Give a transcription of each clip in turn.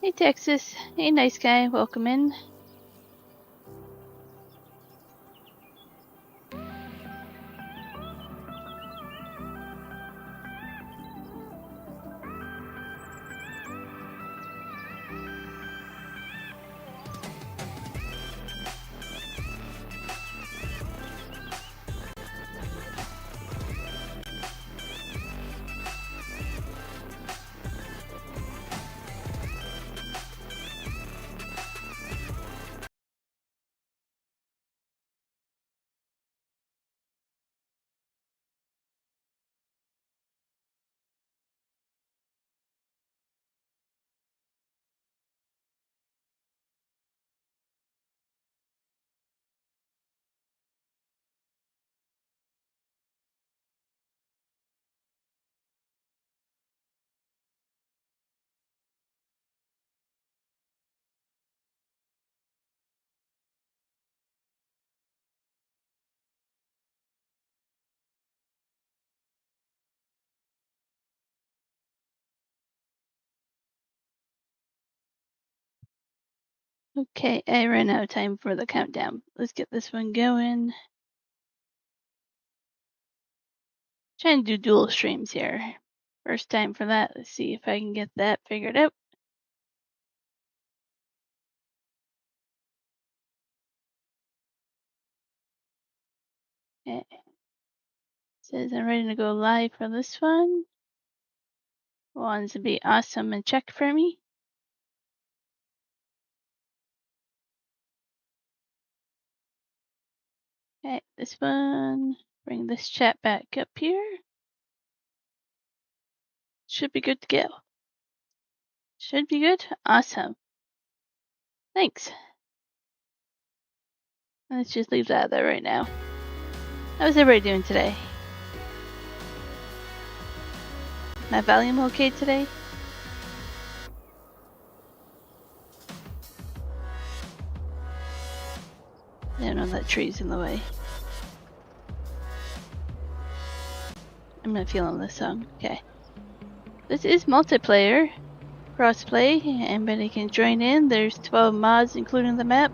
Hey Texas. Hey nice guy. Welcome in. Okay, I ran out of time for the countdown. Let's get this one going. Trying to do dual streams here. First time for that. Let's see if I can get that figured out. Okay. Says I'm ready to go live for this one. Wants to be awesome and check for me. Okay, this one. Bring this chat back up here. Should be good to go. Should be good. Awesome. Thanks. Let's just leave that there right now. How's everybody doing today? My volume okay today? I don't know, that tree's in the way. I'm not feeling this song. Okay. This is multiplayer. Crossplay. Anybody can join in. There's 12 mods including the map.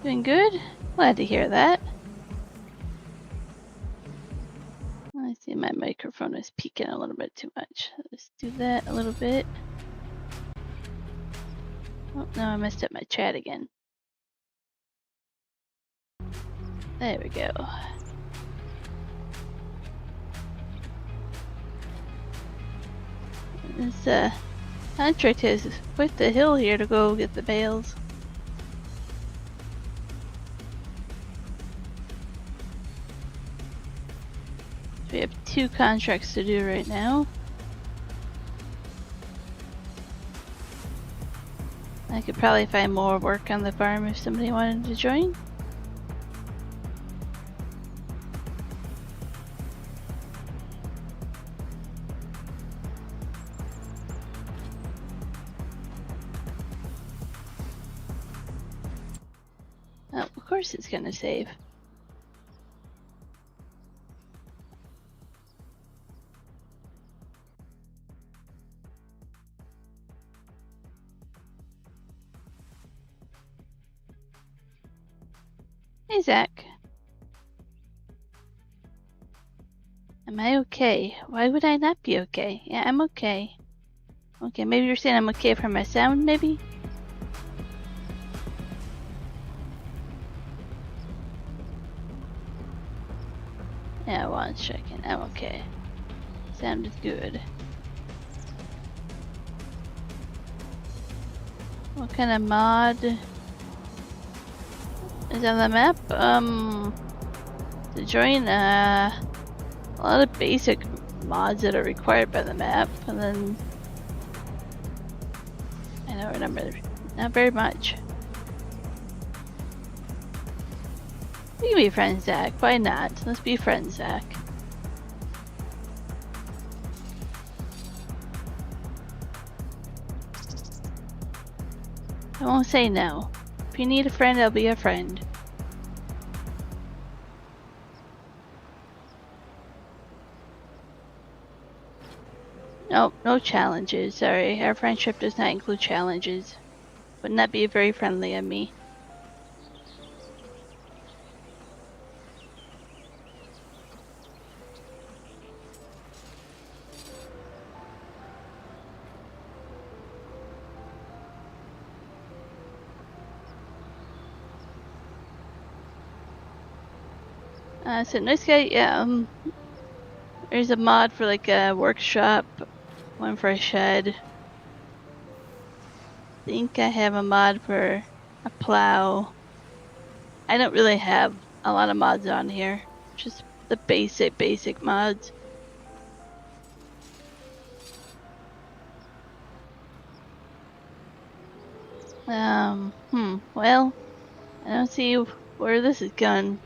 Doing good? Glad to hear that. I see my microphone is peaking a little bit too much. Let's do that a little bit. Oh, no, I messed up my chat again. There we go. This contract has quite the hill here to go get the bales. We have 2 contracts to do right now. I could probably find more work on the farm if somebody wanted to join. Oh, of course it's gonna save. Hey Zach. Am I okay? Why would I not be okay? Yeah, I'm okay. Okay, maybe you're saying I'm okay for my sound, maybe? Yeah, 1 second. I'm okay. Sound is good. What kind of mod is on the map? To join, a lot of basic mods that are required by the map, and then I don't remember, not very much. We can be friends, Zach. Why not? Let's be friends, Zach. I won't say no. If you need a friend, I'll be a friend. Nope, no challenges. Sorry, our friendship does not include challenges. Wouldn't that be very friendly of me? So nice guy, yeah, there's a mod for like a workshop, one for a shed. I think I have a mod for a plow. I don't really have a lot of mods on here, just the basic mods. Well, I don't see where this is going.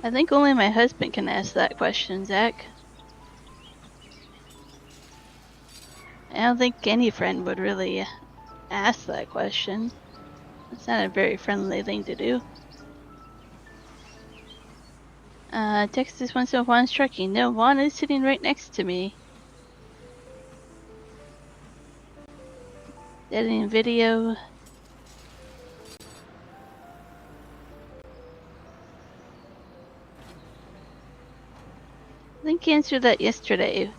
I think only my husband can ask that question, Zach. I don't think any friend would really ask that question. It's not a very friendly thing to do. Texas 171 striking. No, Juan is sitting right next to me. Editing video. I think he answered that yesterday.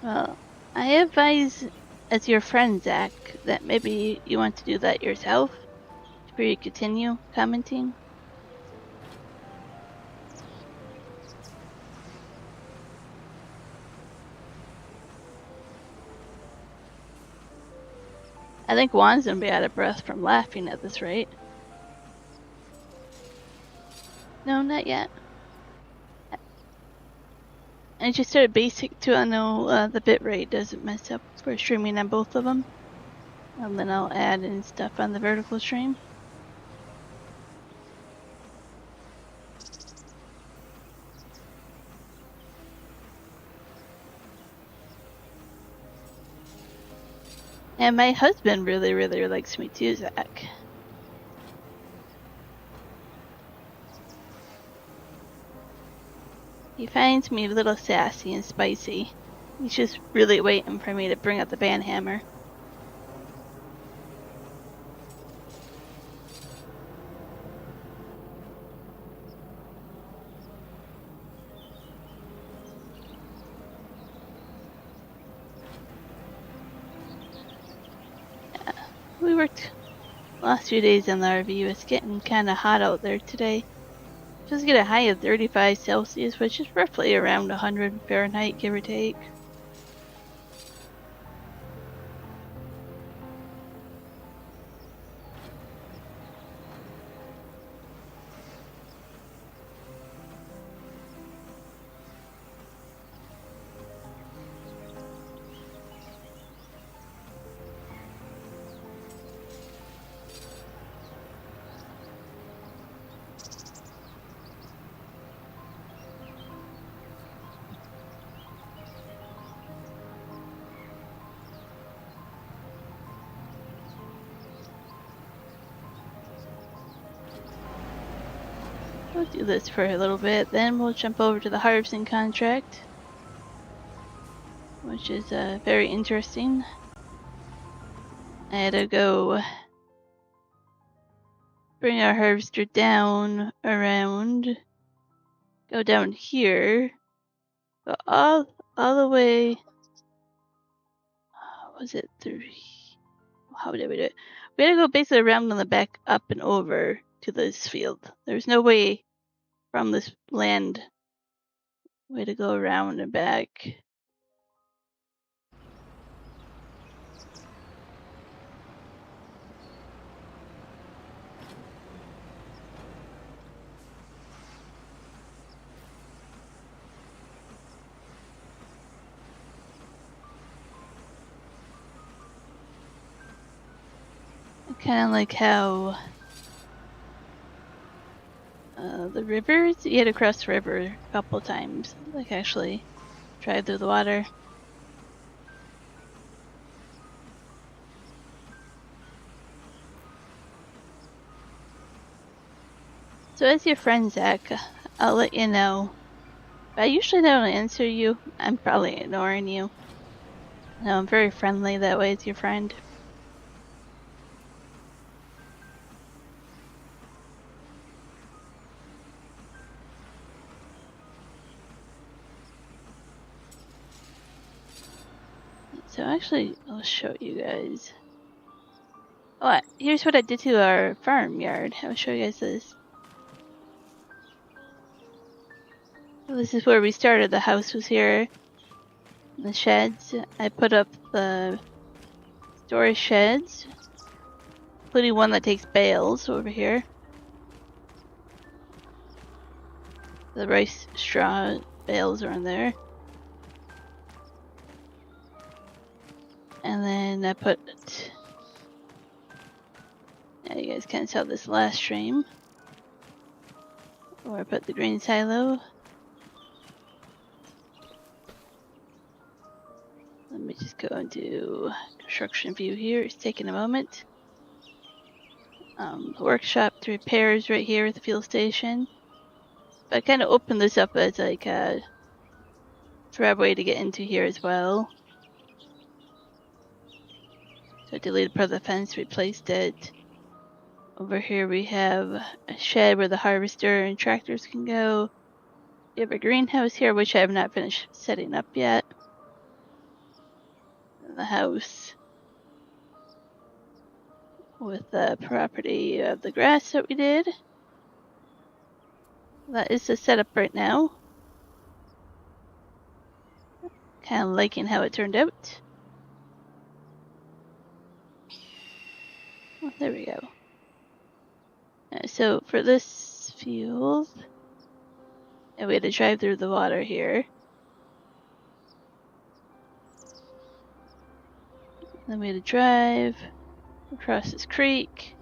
Well, I advise, as your friend, Zach, that maybe you want to do that yourself before you continue commenting. I think Juan's gonna be out of breath from laughing at this rate. No, not yet. I just started basic too. I know the bitrate doesn't mess up for streaming on both of them. And then I'll add in stuff on the vertical stream. And my husband really likes me too, Zach. He finds me a little sassy and spicy. He's just really waiting for me to bring out the band hammer. Yeah, we worked last few days in the RV. It's getting kind of hot out there today. Just get a high of 35 Celsius, which is roughly around 100 Fahrenheit, give or take. We'll do this for a little bit, then we'll jump over to the harvesting contract, which is very interesting. I had to go bring our harvester down around, go down here, go all the way, was it 3? How did we do it? We had to go basically around on the back, up and over to this field. There's no way from this land way to go around and back. Kind of like how the rivers, you had to cross the river a couple times, like actually drive through the water. So as your friend, Zach, I'll let you know. I usually don't answer you. I'm probably ignoring you. No, I'm very friendly that way as your friend. So actually, I'll show you guys. Oh, here's what I did to our farmyard. I'll show you guys this. So this is where we started. The house was here. The sheds. I put up the storage sheds, including one that takes bales over here. The rice straw bales are in there. And then I put, yeah, you guys can't tell this last stream, where I put the grain silo. Let me just go into construction view here. It's taking a moment. Workshop to repairs right here at the fuel station. But I kind of opened this up as like a driveway to get into here as well. So I deleted part of the fence, replaced it. Over here we have a shed where the harvester and tractors can go. You have a greenhouse here, which I have not finished setting up yet. And the house with the property of the grass that we did. That is the setup right now. Kind of liking how it turned out. Oh, there we go. So for this field, we had to drive through the water here. Then we had to drive across this creek.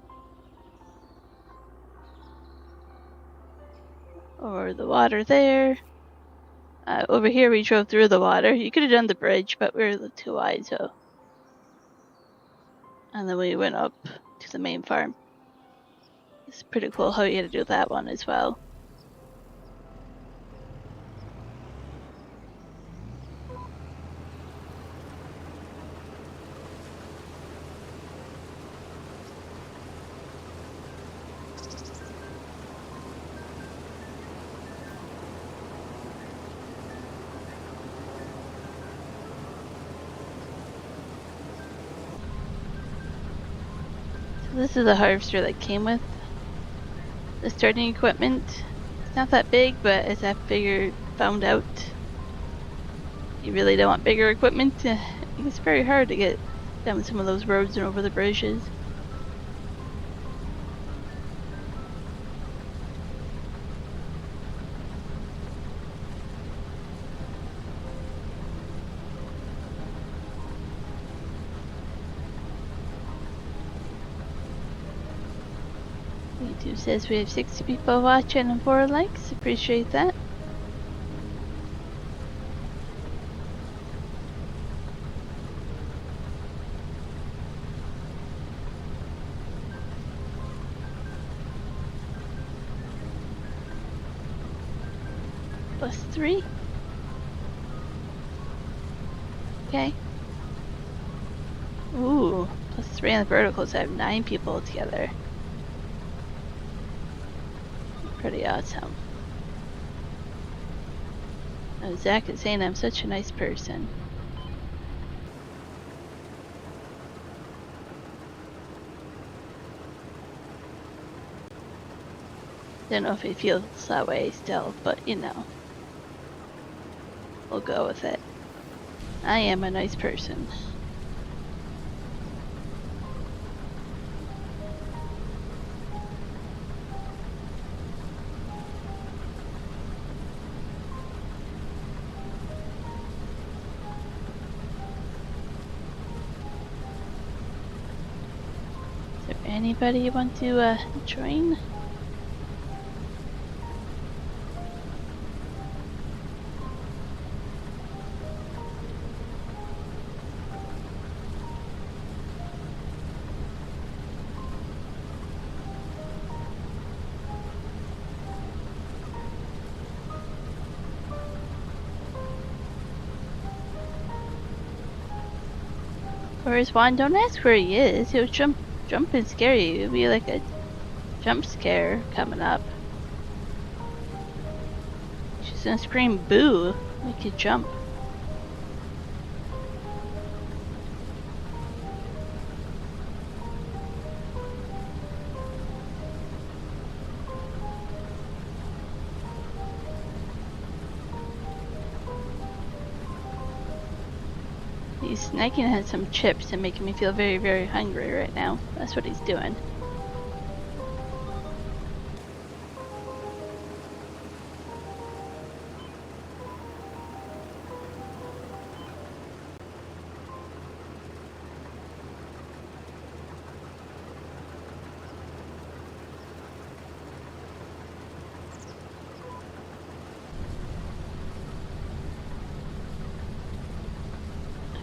Over the water there. Over here we drove through the water. You could have done the bridge, but we were too wide, so. And then we went up to the main farm. It's pretty cool how you had to do that one as well. So this is the harvester that came with the starting equipment. It's not that big, but as I found out, you really don't want bigger equipment. It's very hard to get down some of those roads and over the bridges. YouTube says we have 60 people watching and 4 likes. Appreciate that. +3. Okay. Ooh, +3 on the verticals. I have 9 people together. Pretty awesome. Oh, Zach is saying I'm such a nice person. Don't know if he feels that way still, but you know. We'll go with it. I am a nice person. Is there anybody you want to join? Where's Juan? Don't ask where he is. He'll jump and scare you. It'll be like a jump scare coming up. She's gonna scream boo, make you jump. He's snacking on some chips and making me feel very, very hungry right now. That's what he's doing.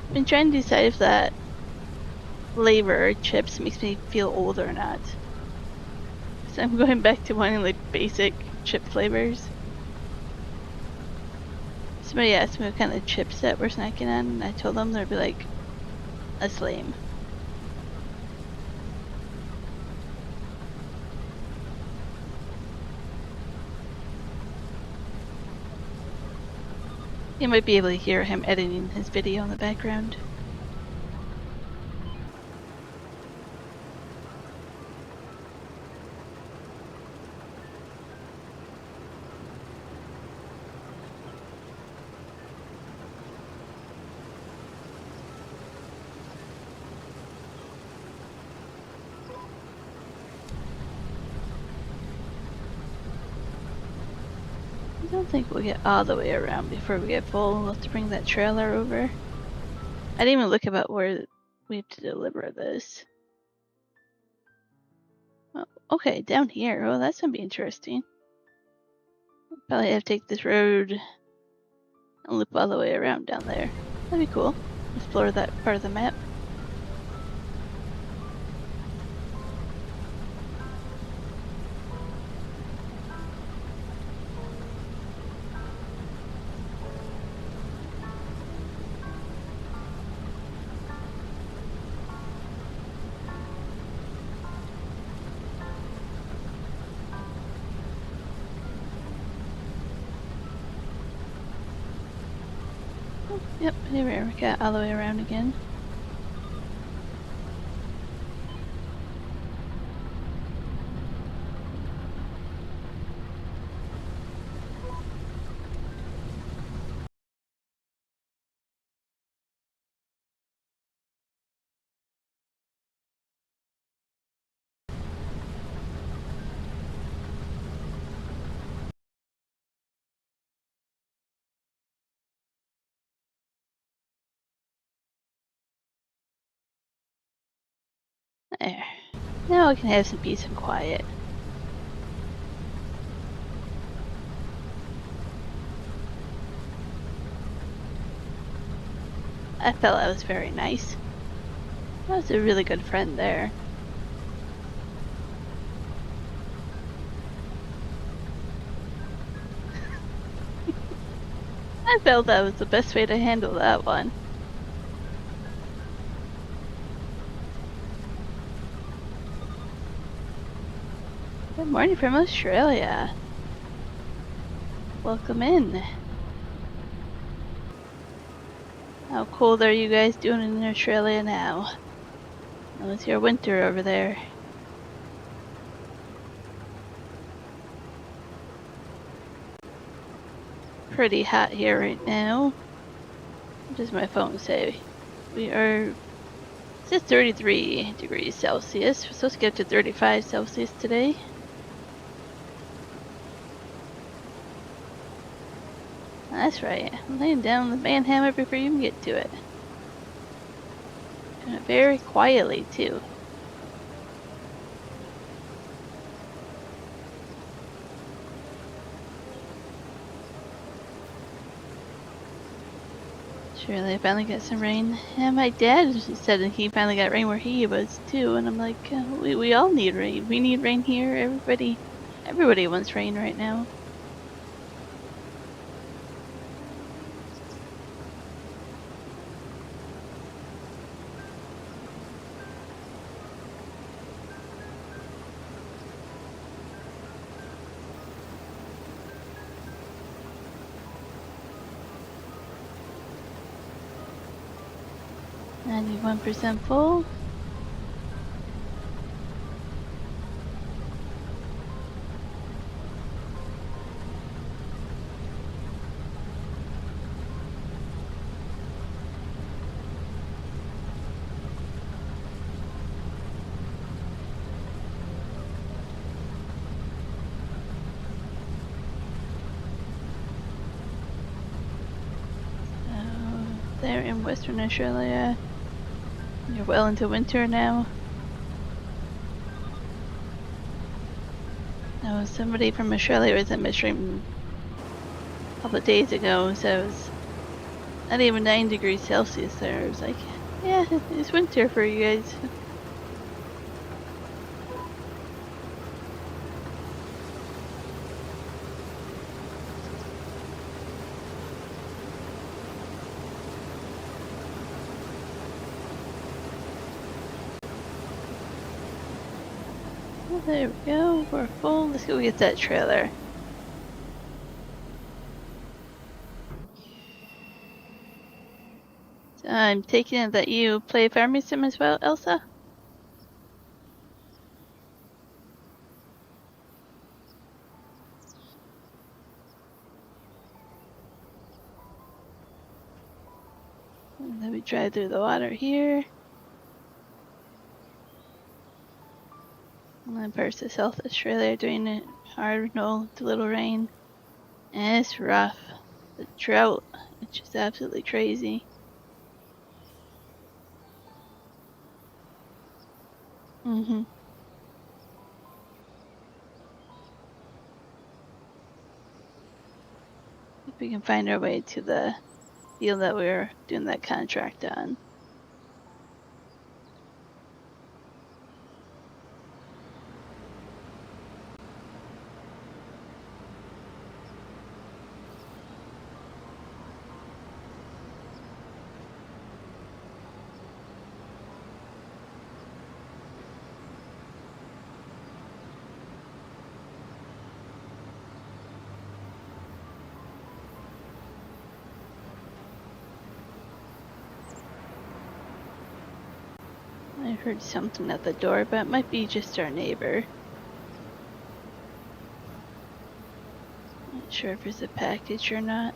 I've been trying to decide if that flavor chips makes me feel old or not. So I'm going back to wanting like basic chip flavors. Somebody asked me what kind of chips that we're snacking on, and I told them they'd be like, that's lame. You might be able to hear him editing his video in the background. I don't think we'll get all the way around before we get full. We'll have to bring that trailer over. I didn't even look about where we have to deliver this. Oh, okay, down here. Oh, that's gonna be interesting. Probably have to take this road and loop all the way around down there. That'd be cool. Explore that part of the map. Yep, here we got all the way around again. There. Now I can have some peace and quiet. That fella was very nice. I was a really good friend there. I felt that was the best way to handle that one. Good morning from Australia. Welcome in. How cold are you guys doing in Australia now? How was your winter over there? Pretty hot here right now. What does my phone say? We are, it says 33 degrees Celsius. We're supposed to get to 35 Celsius today. That's right. I'm laying down the man hammer before you even get to it. Doing it very quietly too. Surely I finally got some rain. Yeah, my dad said that he finally got rain where he was too, and I'm like, we all need rain. We need rain here. Everybody wants rain right now. 91% full. They're in Western Australia. You're well into winter now. No, somebody from Australia was in my stream a couple of days ago, so it was not even 9 degrees Celsius there. I was like, yeah, it's winter for you guys. Well, there we go. We're full. Let's go get that trailer. So I'm taking it that you play Farming Sim as well, Elsa? And then we drive through the water here. And then parts of South Australia doing it hard, no, with little rain. And it's rough. The drought, it's just absolutely crazy. Mm-hmm. If we can find our way to the field that we were doing that contract on. I heard something at the door, but it might be just our neighbor. Not sure if it's a package or not.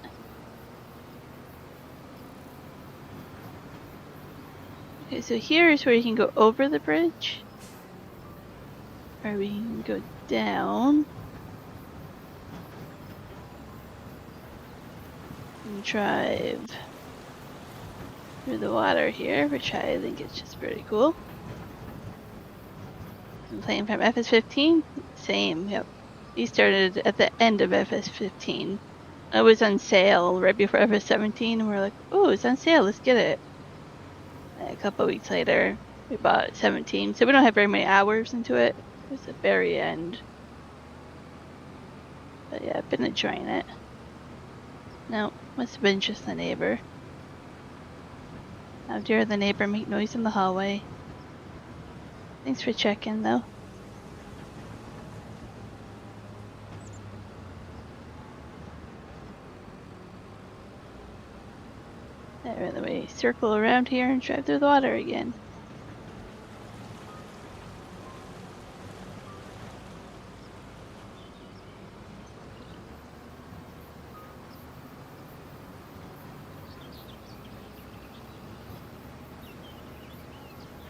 Okay, so here is where you can go over the bridge. Or we can go down. And drive through the water here, which I think is just pretty cool. I'm playing from FS15. Same, yep. We started at the end of FS15. It was on sale right before FS17, and we're like, oh, it's on sale, let's get it. And a couple of weeks later, we bought 17, so we don't have very many hours into it. It was the very end. But yeah, I've been enjoying it. No, must have been just the neighbor. How dare the neighbor make noise in the hallway. Thanks for checking, though. There, then we circle around here and drive through the water again.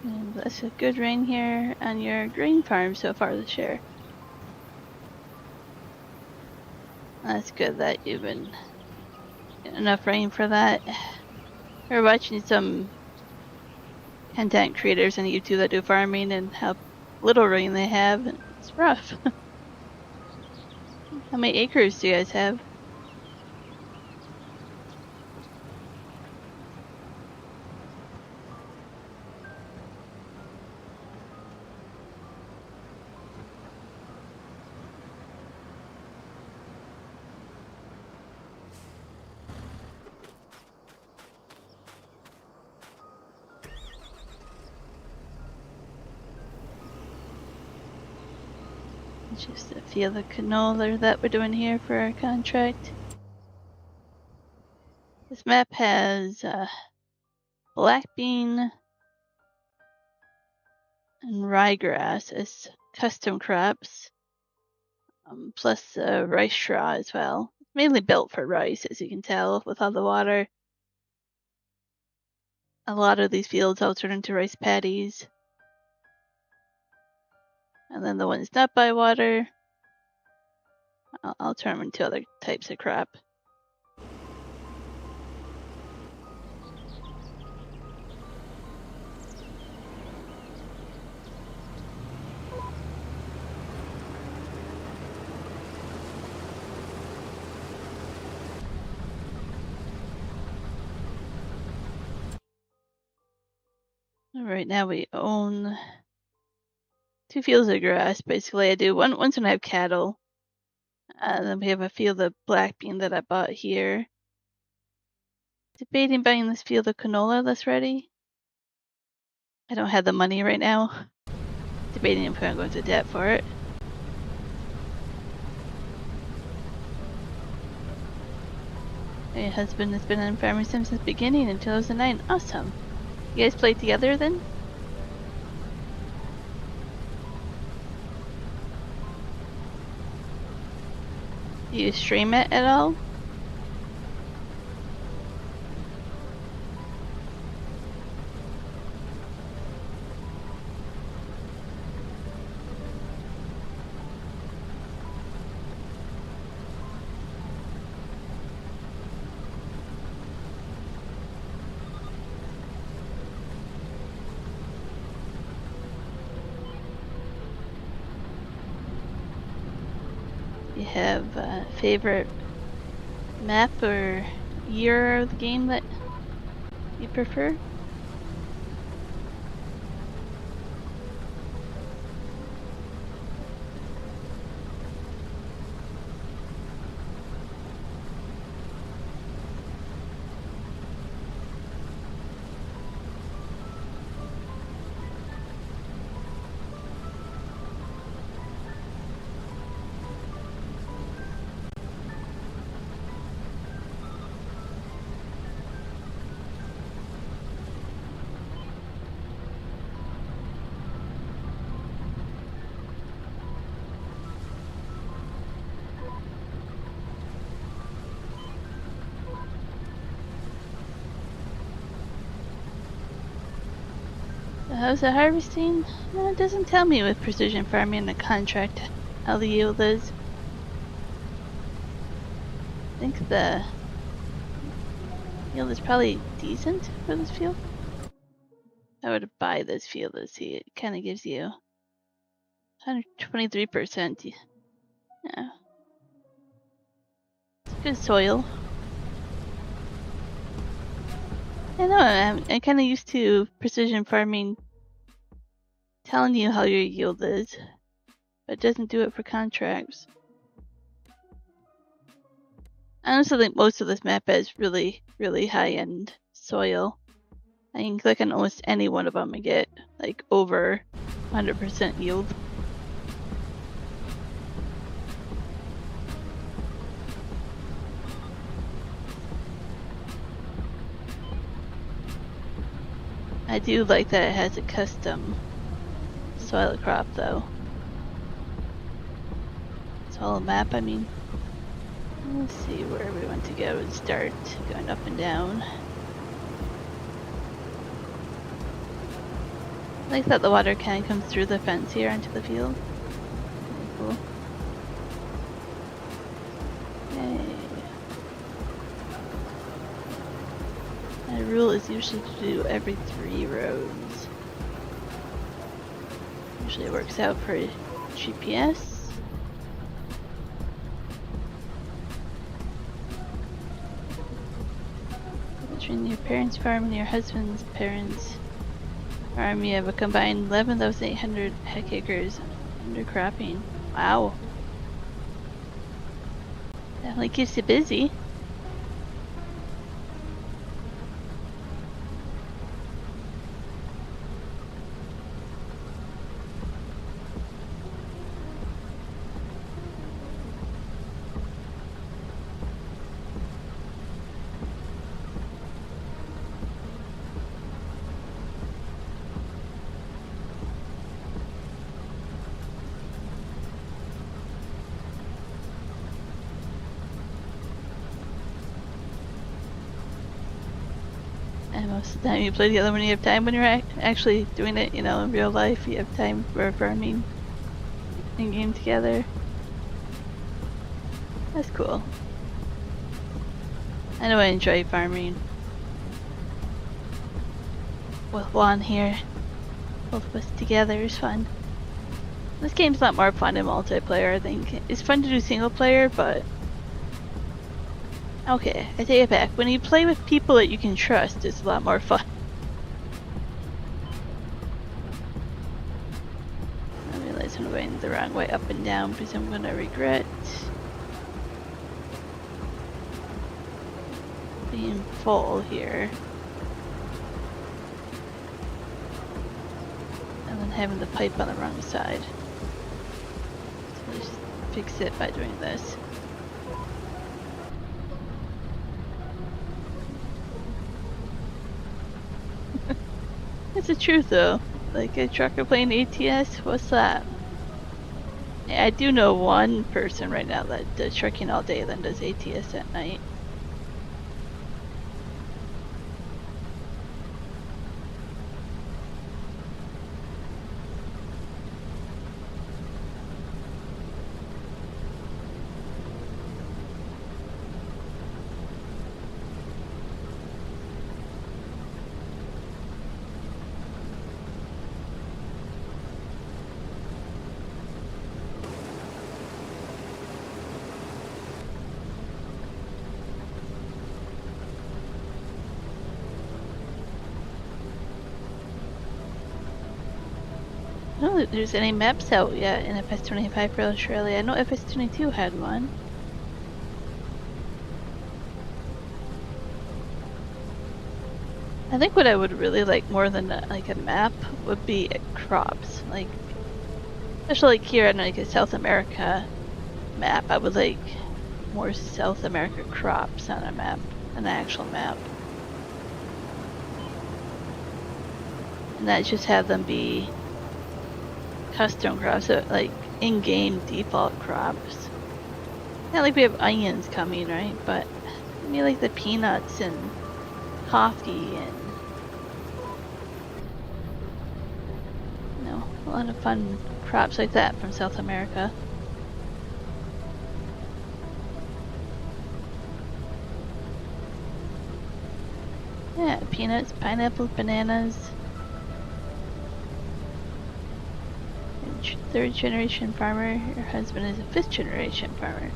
And that's a good rain here on your grain farm so far this year. That's good that you've been getting enough rain for that. We're watching some content creators on YouTube that do farming and how little rain they have. And it's rough. How many acres do you guys have? Just a field of canola that we're doing here for our contract. This map has black bean and ryegrass as custom crops, plus rice straw as well. It's mainly built for rice, as you can tell, with all the water. A lot of these fields I'll turn into rice paddies. And then the ones not by water, I'll turn them into other types of crop. Right now we own 2 fields of grass. Basically, I do once when I have cattle. Then we have a field of black bean that I bought here. Debating buying this field of canola that's ready. I don't have the money right now. Debating if I'm going to debt for it. My husband has been on farming since the beginning in 2009. Awesome. You guys play together then? Do you stream it at all? You have a favorite map or year of the game that you prefer? How's the harvesting? No, it doesn't tell me with precision farming the contract how the yield is. I think the yield is probably decent for this field. I would buy this field to see. It kind of gives you 123%. Yeah. It's good soil. I know, I'm kind of used to precision farming telling you how your yield is, but it doesn't do it for contracts. I honestly think most of this map has really, really high-end soil. I can click on almost any one of them and get like over 100% yield. I do like that it has a custom soil crop though. Soil map, I mean. Let's see where we want to go and start going up and down. I like that the water kind of comes through the fence here onto the field. Really cool. Yay. My rule is usually to do every 3 rows. Usually works out for GPS. Between your parents' farm and your husband's parents' farm, you have a combined 11,800 hectares under cropping. Wow. Definitely keeps you busy. most of the time you play together when you have time. When you're actually doing it, in real life, you have time for farming in game together. That's cool. I know I enjoy farming with Juan here. Both of us together is fun. This game's a lot more fun in multiplayer, I think. It's fun to do single player, but... Okay, I take it back. When you play with people that you can trust, it's a lot more fun. I realize I'm going the wrong way up and down because I'm gonna regret being full here. And then having the pipe on the wrong side. So let's just fix it by doing this. It's the truth though. Like a trucker playing ATS? What's that? I do know one person right now that does trucking all day, then does ATS at night. I don't know if there's any maps out yet in FS25 for Australia. I know FS22 had one. I think what I would really like more than a map would be crops. Like, especially like here in like a South America map, I would like more South America crops on a map, an actual map. And not just have them be custom crops, so like in-game default crops. Not like we have onions coming, right? But I mean like the peanuts and coffee and a lot of fun crops like that from South America. Yeah, peanuts, pineapples, bananas. Third generation farmer. Your husband is a 5th generation farmer.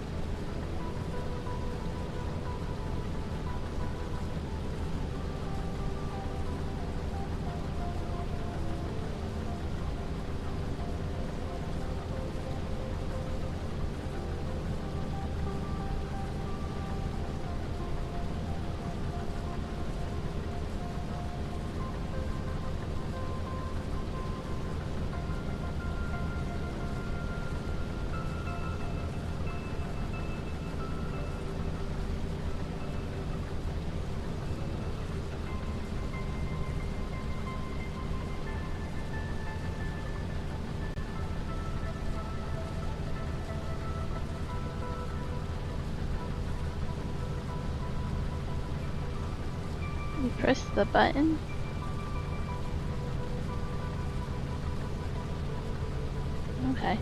You press the button. Okay.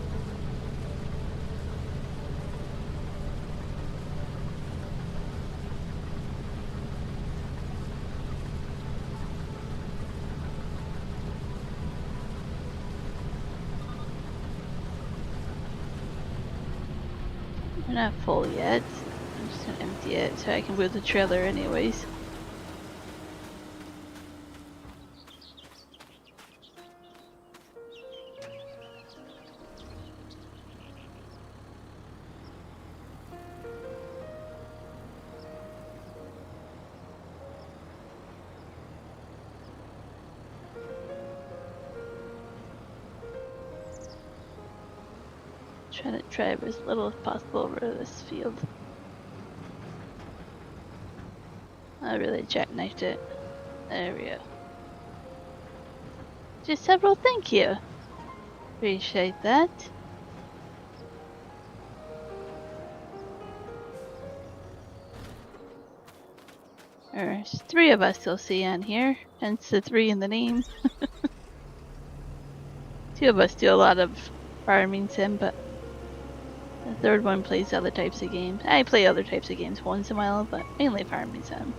We're not full yet. I'm just gonna empty it so I can move the trailer anyways. Trying to drive as little as possible over this field. I really jackknifed it. There we go. Just several, thank you. Appreciate that. There's 3 of us you'll see on here. Hence the 3 in the name. 2 of us do a lot of farming sim, but the third one plays other types of games. I play other types of games once in a while, but mainly farming sim.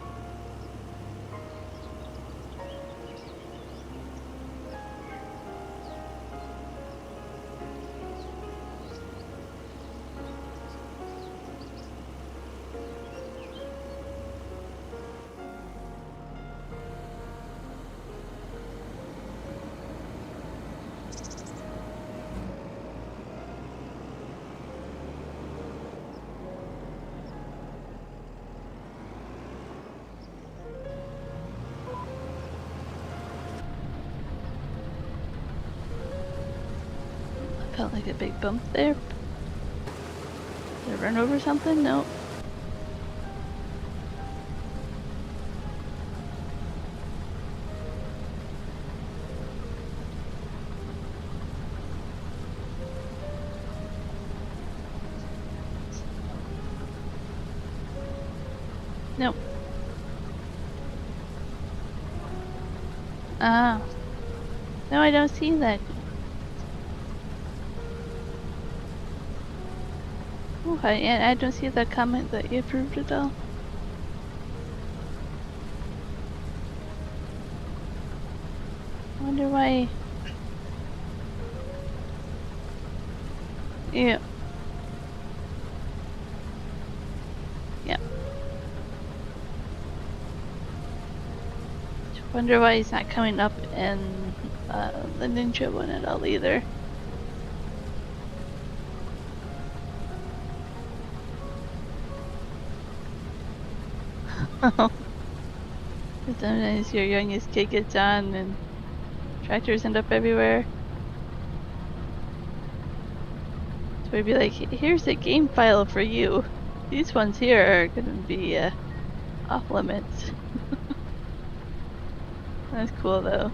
Felt like a big bump there. Did I run over something? No. Nope. Ah. No, I don't see that. Okay, and I don't see that comment that you approved it though. I wonder why. Yeah. Yeah. Wonder why he's not coming up in the ninja one at all either. Sometimes your youngest kid gets on and tractors end up everywhere. So we'd be like, here's a game file for you. These ones here are gonna be off limits. That's cool though.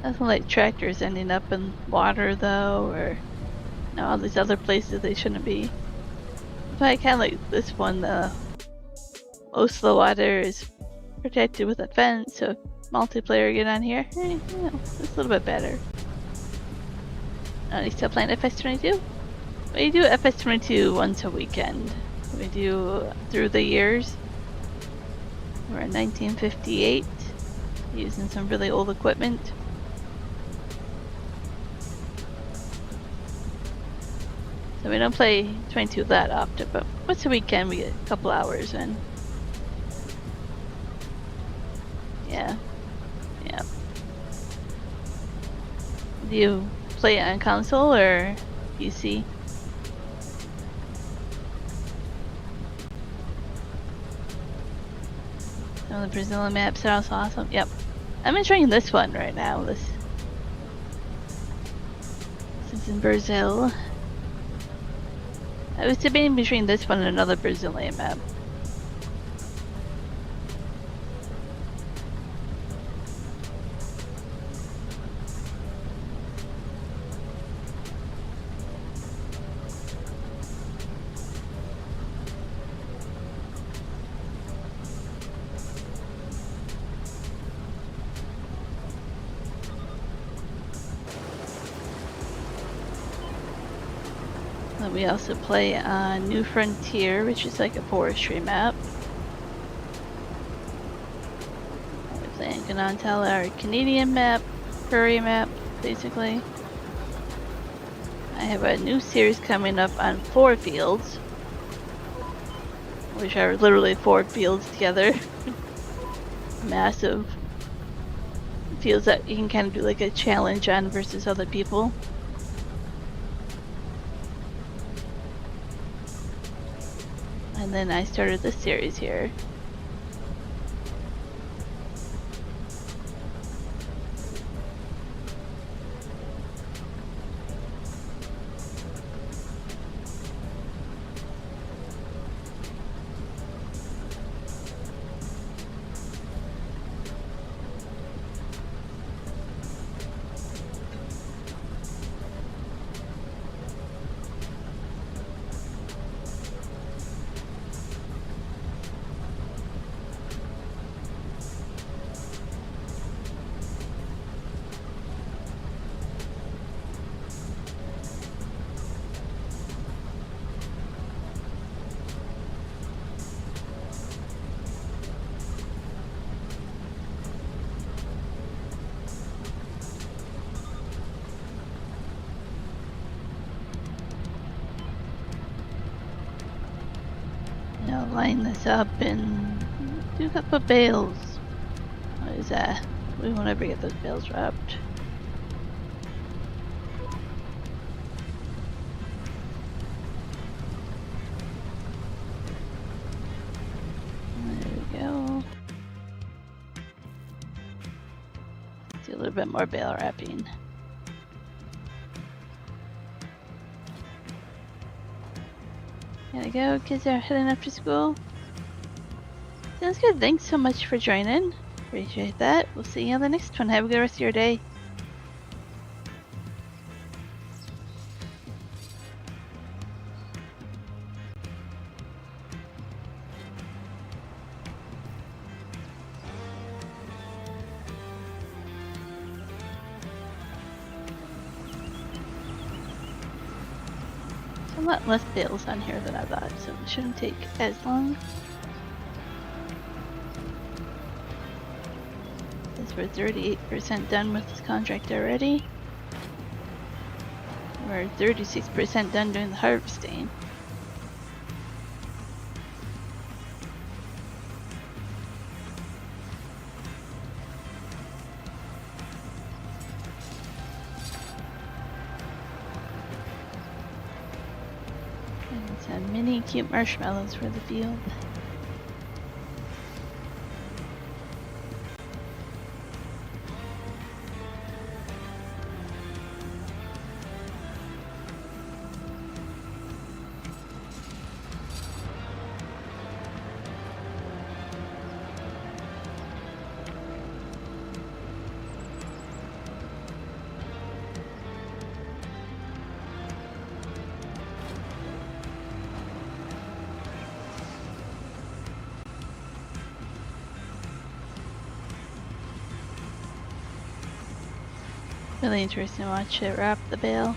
Nothing like tractors ending up in water though, or all these other places they shouldn't be. But I kinda like this one though. Most of the water is protected with a fence, so if multiplayer get on here, it's a little bit better. Are you still playing FS22? We do FS22 once a weekend. We do through the years. We're in 1958, using some really old equipment. So we don't play 22 that often, but once a weekend we get a couple hours in. Yeah. Yeah. Do you play it on console or PC? Some of the Brazilian maps are also awesome. Yep. I'm enjoying this one right now. This is in Brazil. I was debating between this one and another Brazilian map. We also play on New Frontier, which is like a forestry map. We're playing Ganantel, our Canadian map, prairie map, basically. I have a new series coming up on 4 fields, which are literally 4 fields together. Massive fields that you can kind of do like a challenge on versus other people. And then I started this series here. line this up and do a couple of bales. What is that? We won't ever get those bales wrapped. There we go. Do a little bit more bale wrapping. Gotta go, kids are heading up to school. Sounds good. Thanks so much for joining. Appreciate that. We'll see you on the next one. Have a good rest of your day. A lot less bales on here than I thought, so it shouldn't take as long. Since we're 38% done with this contract already. We're 36% done doing the harvesting. And some mini cute marshmallows for the field. Really interesting to watch it wrap the bale.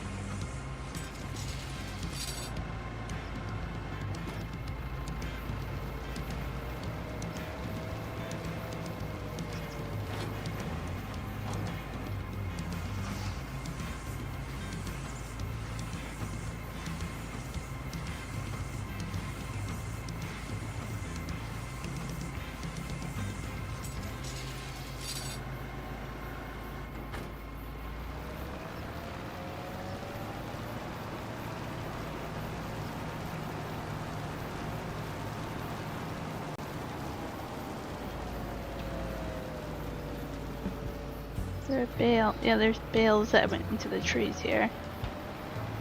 There are bale. Yeah, there's bales that went into the trees here.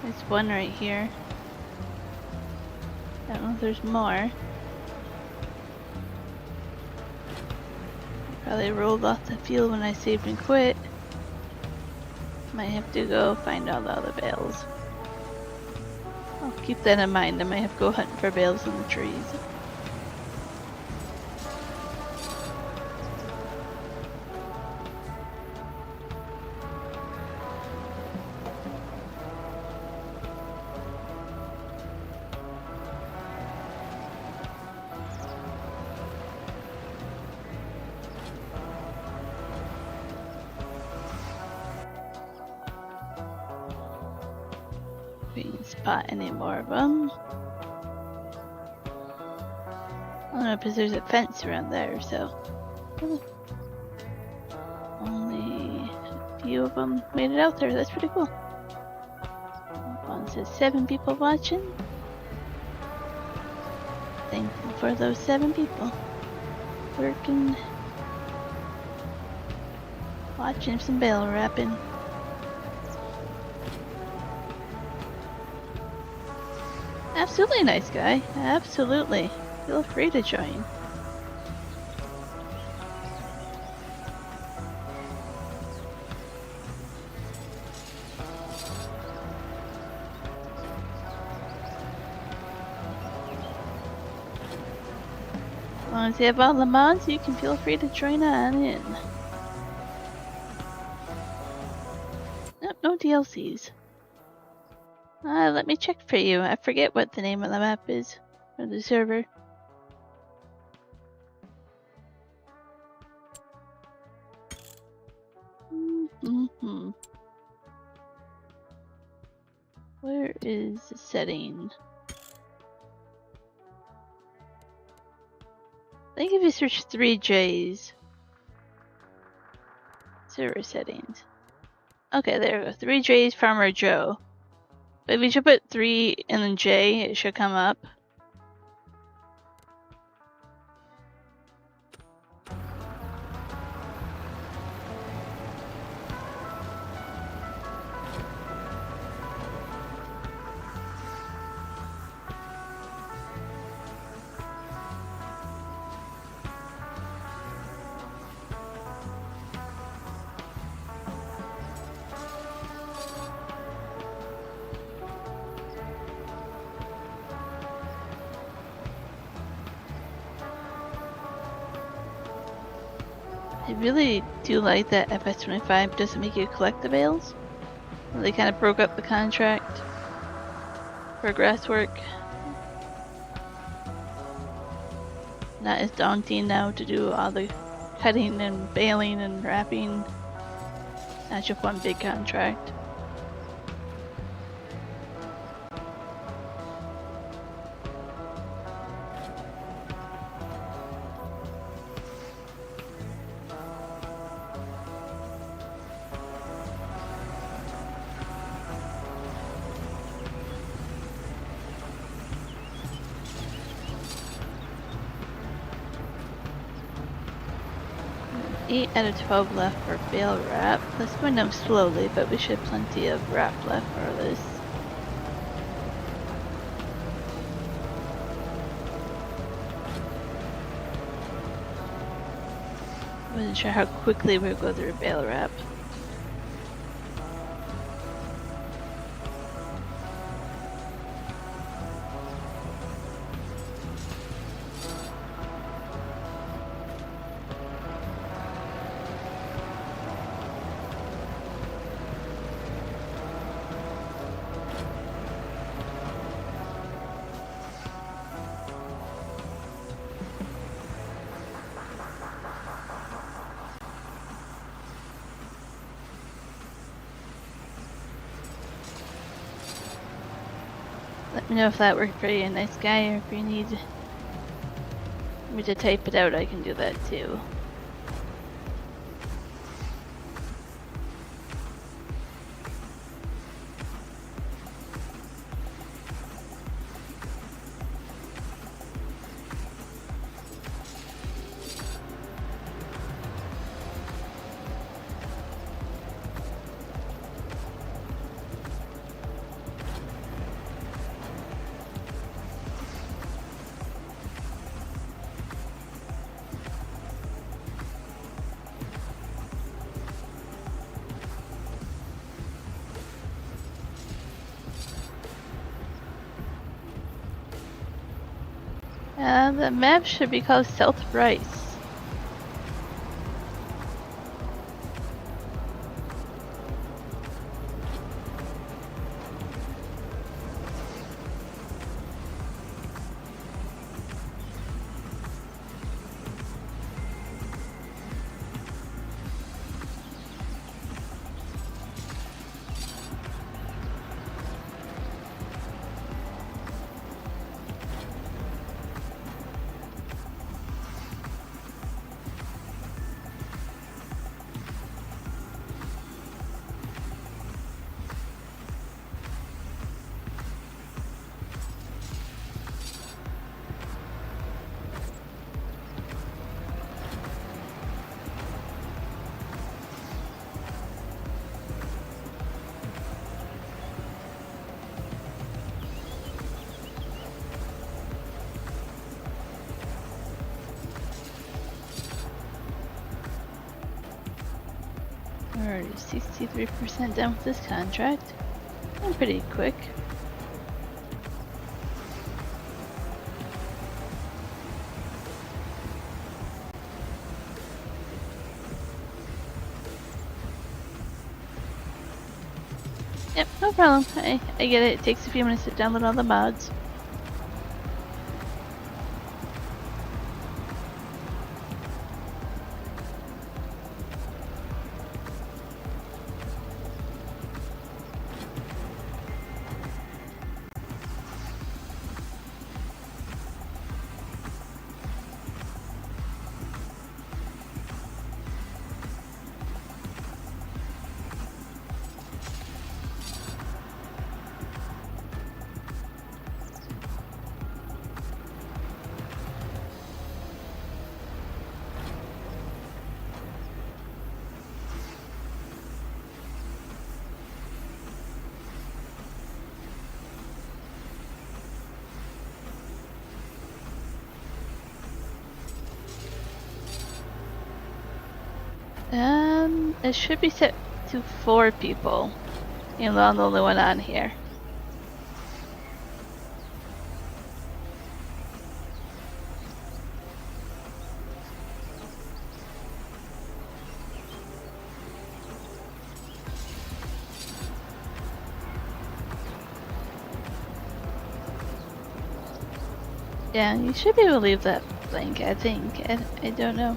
There's one right here. I don't know if there's more. Probably rolled off the field when I saved and quit. Might have to go find all the other bales. I'll keep that in mind. I might have to go hunting for bales in the trees. We can spot any more of them. I don't know because there's a fence around there, so only a few of them made it out there. That's pretty cool. One says 7 people watching. Thankful for those 7 people working, watching some bale wrapping. Absolutely, nice guy. Absolutely. Feel free to join. As long as you have all the mods, you can feel free to join on in. Nope, no DLCs. Let me check for you. I forget what the name of the map is, or the server. Where is the setting? think if you search 3Js, server settings. Okay, there we go. 3Js Farmer Joe. But if you should put 3 and then J, it should come up. I really do like that FS25 doesn't make you collect the bales. They kind of broke up the contract for grass work. Not as daunting now to do all the cutting and baling and wrapping. Not just one big contract. Eight out of 12 left for bale wrap. Let's go down slowly, but we should have plenty of wrap left for this. Wasn't sure how quickly we'll go through bale wrap. Let me know if that worked for you, nice guy, or if you need me to type it out, I can do that too. The map should be called South Bryce. We're already 63% done with this contract. I'm pretty quick. Yep, no problem. I get it. It takes a few minutes to download all the mods. It should be set to 4 people. And I'm the only one on here. Yeah, you should be able to leave that blank, I think. I don't know.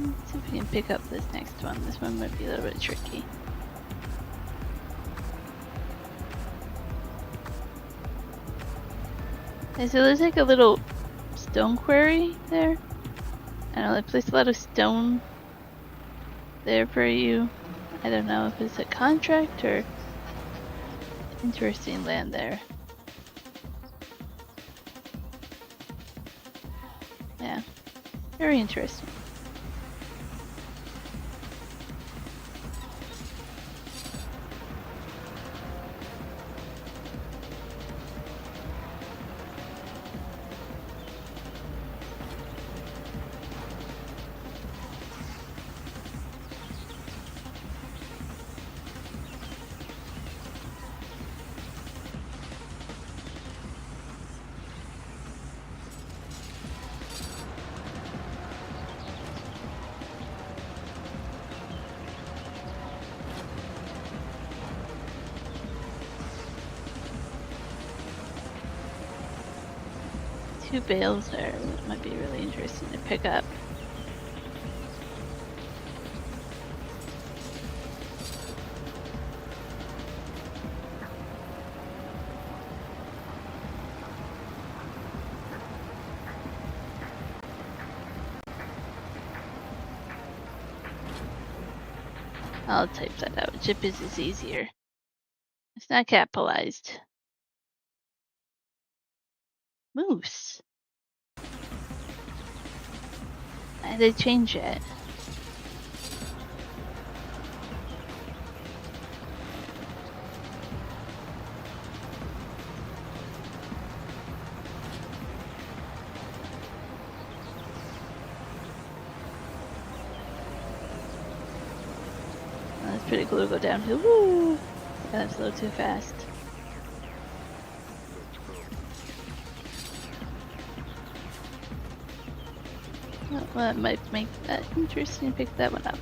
Let's see if we can pick up this next one. This one might be a little bit tricky. Okay, so there's like a little stone quarry there. I don't know, they placed a lot of stone there for you. I don't know if it's a contract or interesting land there. Yeah, very interesting. Two bales there that might be really interesting to pick up. I'll type that out. Gyppis is easier. It's not capitalized. Moose. Why did they change it? Oh, that's pretty cool to go downhill. Woo! That's a little too fast. Well, that might make that interesting. Pick that one up.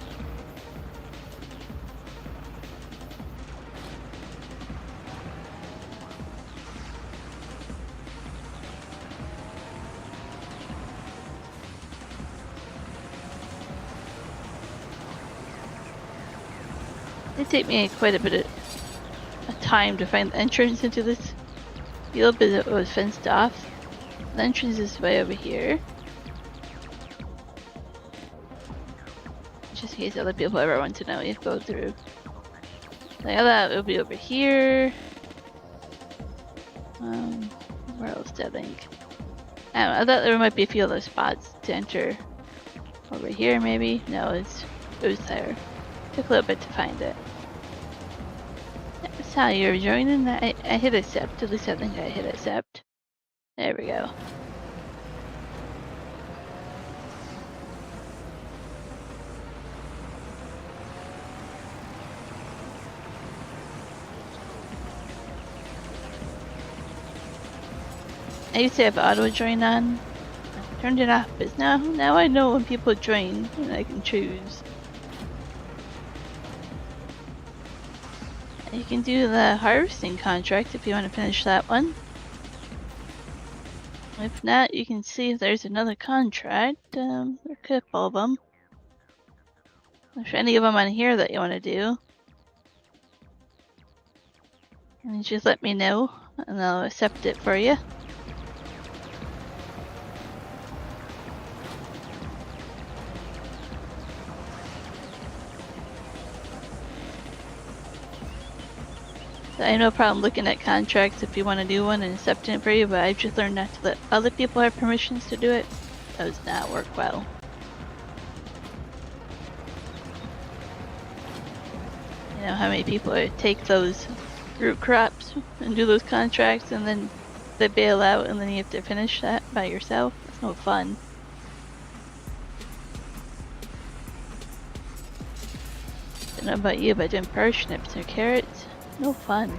It took me quite a bit of time to find the entrance into this field, but it was fenced off. The entrance is way over here. Just in case other people ever want to know, you have to go through. Like I thought it would be over here. Where else did I think? I don't know, I thought there might be a few other spots to enter. Over here maybe? No, it was there. Took a little bit to find it. That's how you're joining. I hit accept. At least I think I hit accept. There we go. I used to have auto join on. I turned it off, but now I know when people join and I can choose. You can do the harvesting contract if you want to finish that one. If not, you can see if there's another contract. There are a couple of them. If any of them on here that you want to do, and just let me know, and I'll accept it for you. I have no problem looking at contracts if you want to do one and accepting it for you, but I've just learned not to let other people have permissions to do it. That does not work well. You know how many people take those root crops and do those contracts, and then they bail out, and then you have to finish that by yourself. That's no fun. I don't know about you, but doing parsnips or carrots, no fun.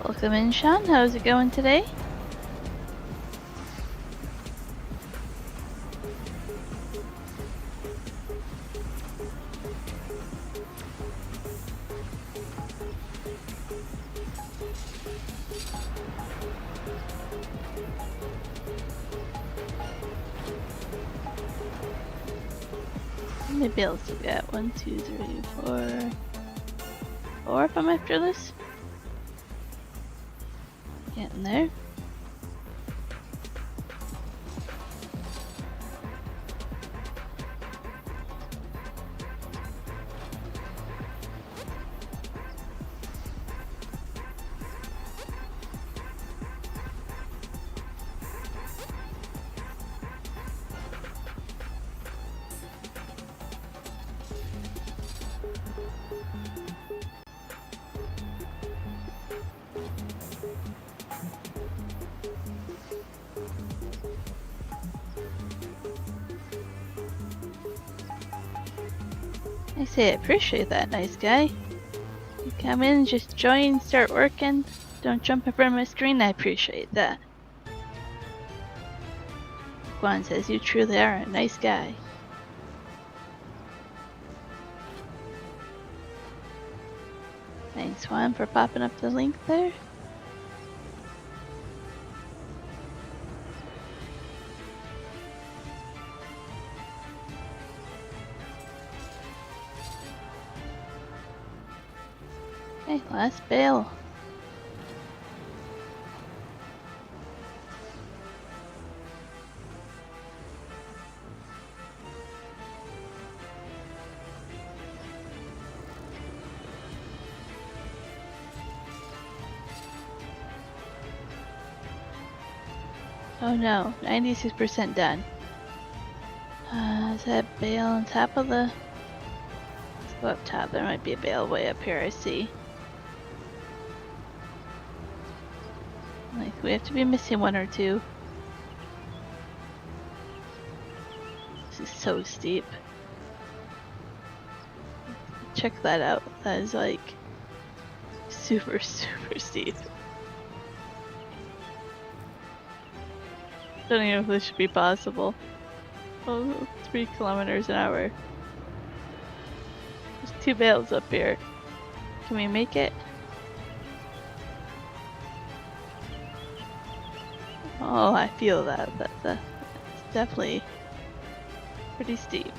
Welcome in, Sean. How's it going today? Maybe I'll still get 1, 2, 3, 4. 4 if I'm after this. Getting there. I say I appreciate that, nice guy. You come in, just join, start working. Don't jump in front of my screen, I appreciate that. Juan says you truly are a nice guy. Thanks, Juan, for popping up the link there. Okay, last bale. Oh no, 96% done. Is that bale on top of the... Let's go up top. There might be a bale way up here, I see. Like, we have to be missing 1 or 2. This is so steep. Check that out. That is like super, super steep. Don't even know if this should be possible. Oh, 3 kilometers an hour. There's 2 bales up here. Can we make it? Oh, I feel that. That's definitely pretty steep.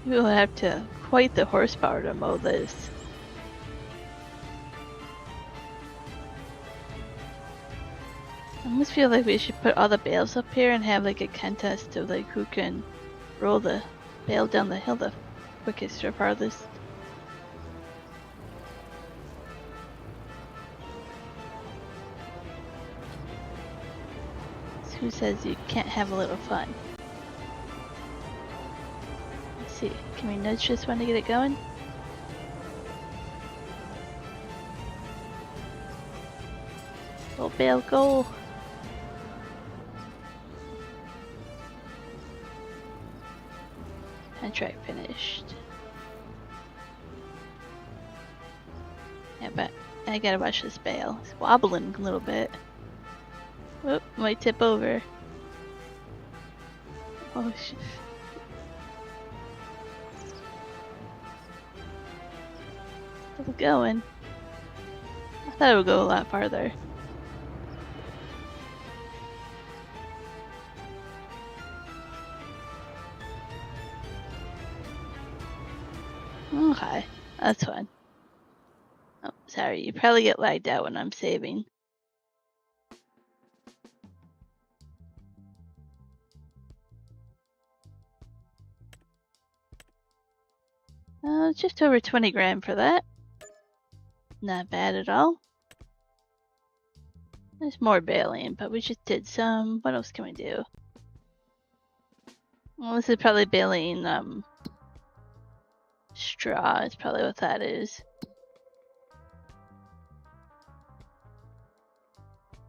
We will have to quite the horsepower to mow this. I almost feel like we should put all the bales up here and have like a contest of like who can roll the bale down the hill the quickest or farthest. So who says you can't have a little fun? Let's see, can we nudge this one to get it going? Go bale, go! Contract finished. Yeah, but I gotta watch this bale. It's wobbling a little bit. Whoop, might tip over. Oh shit. Still going. That would go a lot farther. Okay, that's fine. Oh, sorry, you probably get lagged out when I'm saving. Just over 20 grand for that. Not bad at all. There's more baling, but we just did some. What else can we do? Well, this is probably baling straw. Is probably what that is.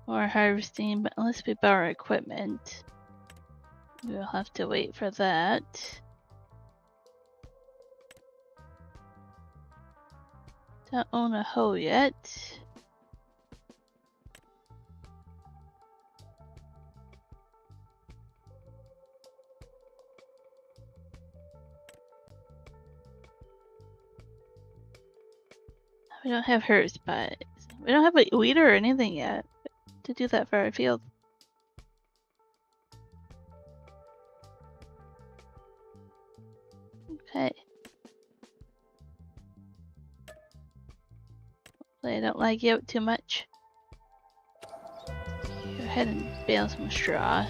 Or harvesting, but unless we borrow equipment, we'll have to wait for that. Don't own a hoe yet. We don't have hers, but we don't have a weeder or anything yet to do that for our field. Okay. Hopefully I don't lag you out too much. Go ahead and bale some straw.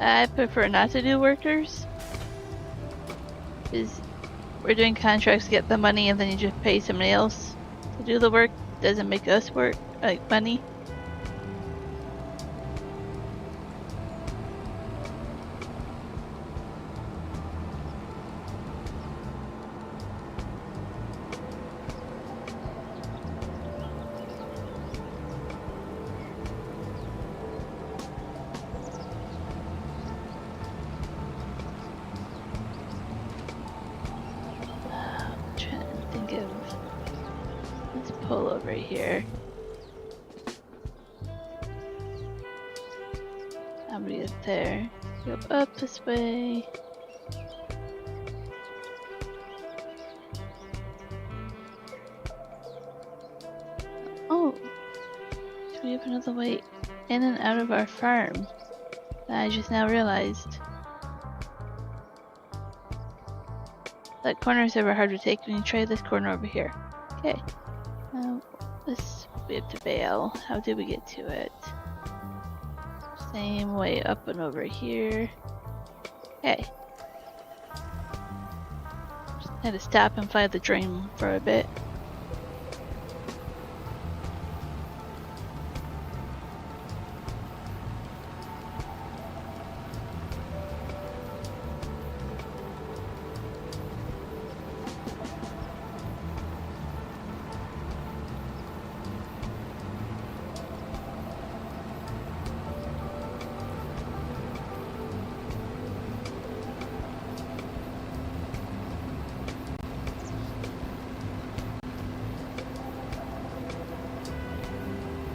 I prefer not to do workers, because we're doing contracts to get the money and then you just pay somebody else to do the work. Doesn't make us work, like money. Pull over here. I'm gonna get there. Go up this way. Oh, do we have another way in and out of our farm that I just now realized? That corner is ever hard to take when you try this corner over here. Okay. This we have to bail. How did we get to it? Same way up and over here. Okay. Just had to stop and fly the drain for a bit.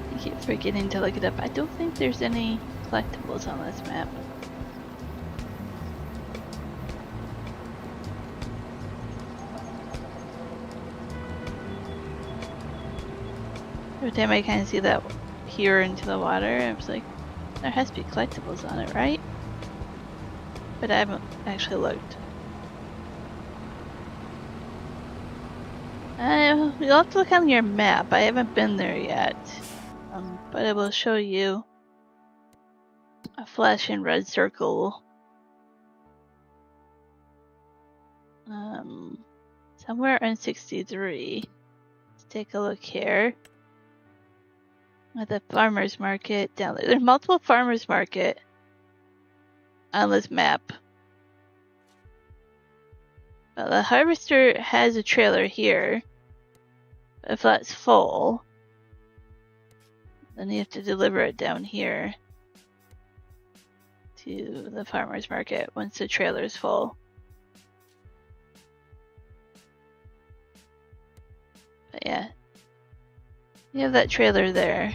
I keep forgetting to look it up. I don't think there's any collectibles on this map. Every time I kind of see that peer into the water, I was like, there has to be collectibles on it, right? But I haven't actually looked. You'll have to look on your map. I haven't been there yet. But I will show you a flashing red circle. Somewhere in 63. Let's take a look here. At the farmer's market down there. There's multiple farmer's market on this map. Well, the harvester has a trailer here. If that's full, then you have to deliver it down here to the farmer's market once the trailer is full. But yeah, you have that trailer there.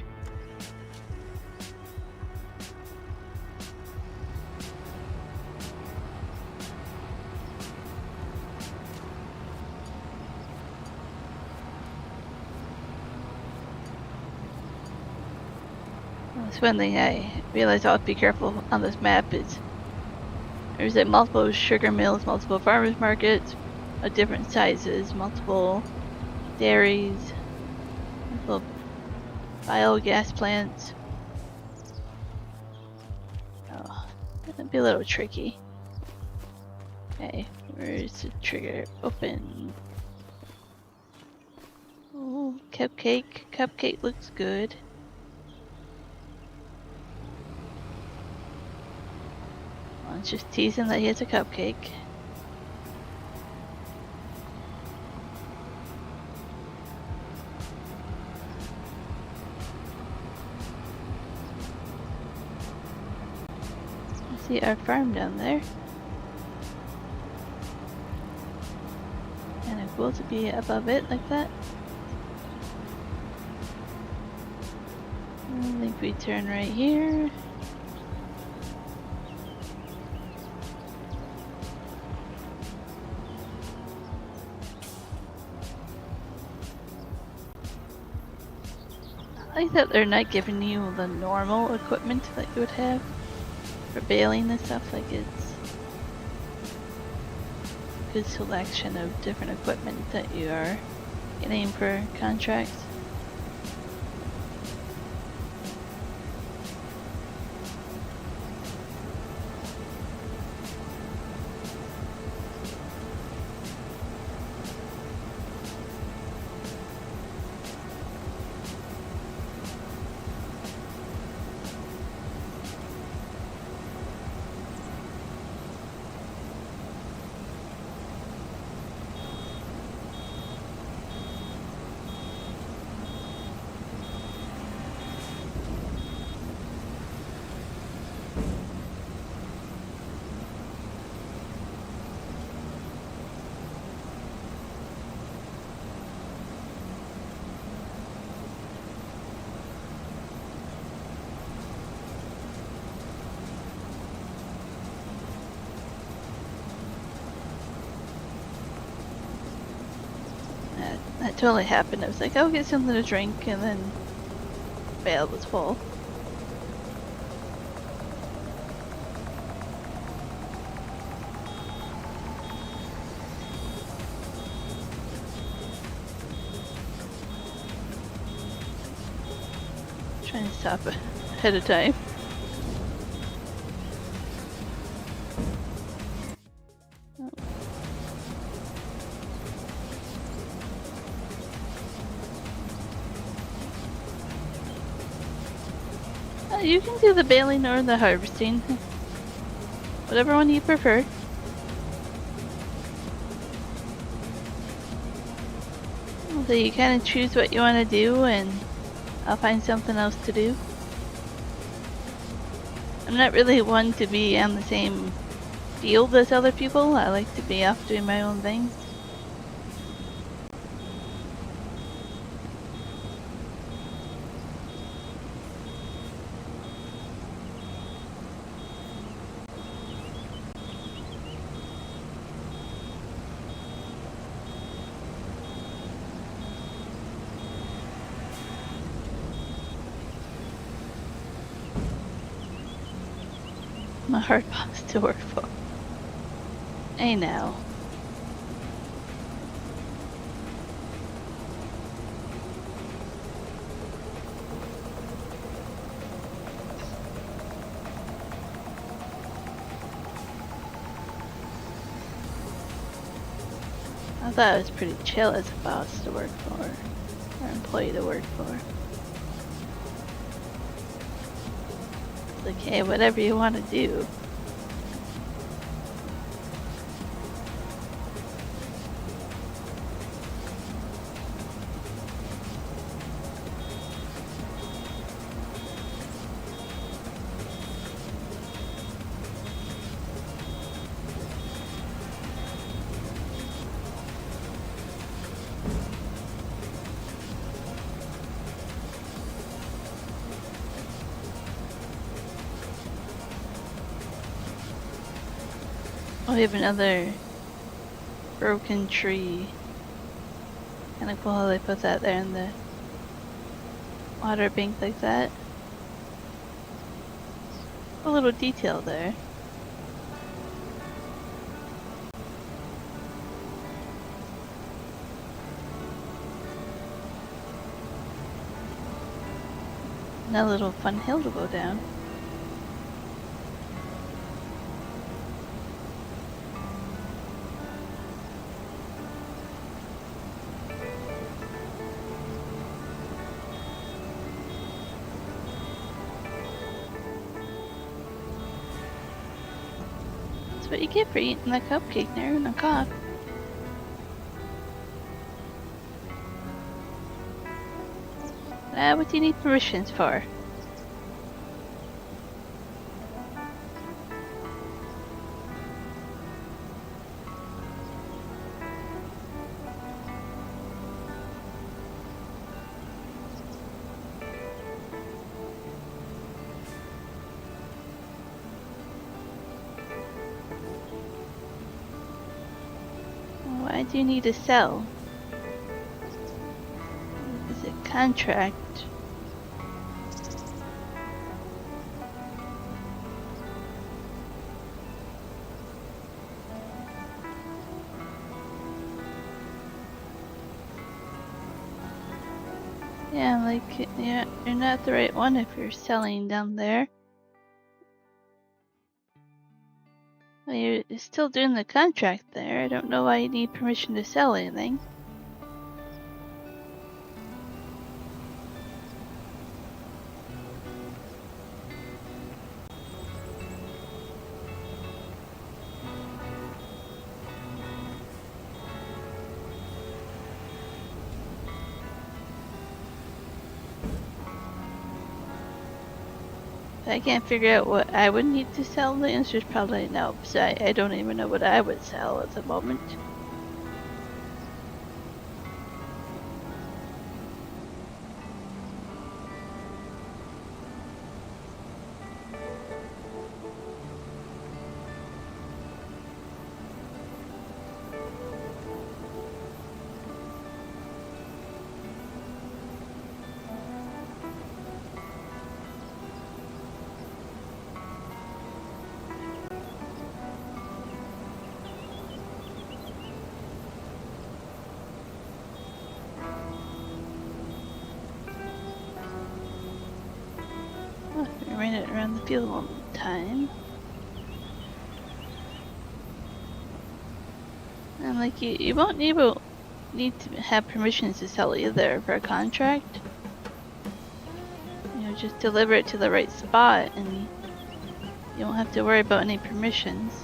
That's one thing I realized I have to be careful on this map is there's multiple sugar mills, multiple farmers markets of different sizes, multiple dairies, multiple biogas plants. Oh, that'd be a little tricky. Okay, where's the trigger? Open. Oh, cupcake. Cupcake looks good. Well, it's just teasing that he has a cupcake. I see our farm down there. Kind of cool to be above it like that. I think we turn right here. I like that they're not giving you the normal equipment that you would have for baling and stuff. Like it's a good selection of different equipment that you are getting for contracts. That totally happened. I was like, I'll get something to drink, and then the bale was full. Trying to stop ahead of time. You can do the baling or the harvesting. Whatever one you prefer. So you kind of choose what you want to do and I'll find something else to do. I'm not really one to be on the same field as other people. I like to be off doing my own thing. My hard box to work for. Hey now. I thought it was pretty chill as a boss to work for, or employee to work for. It's like, hey, whatever you want to do. Oh, we have another broken tree. Kinda cool how they put that there in the water bank like that. A little detail there. Another little fun hill to go down. That's what you get for eating the cupcake there in the cough. What do you need permissions for? Why do you need to sell? Is it contract? Yeah, like, yeah, you're not the right one if you're selling down there. Well, you're still doing the contract there. I don't know why you need permission to sell anything. I can't figure out what I would need to sell. The answer is probably no, so I don't even know what I would sell at the moment. Oh, we ran it around the field one time. And like you won't need to have permissions to sell either for a contract. You know, just deliver it to the right spot and you won't have to worry about any permissions.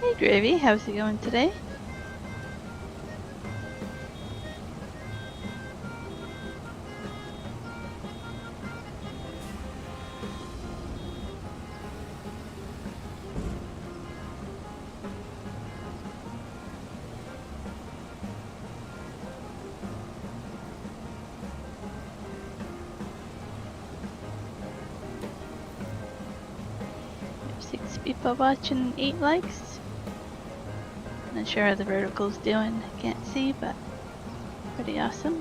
Hey Gravy, how's it going today? There's 6 people watching, 8 likes. Not sure how the vertical's doing. I can't see, but pretty awesome.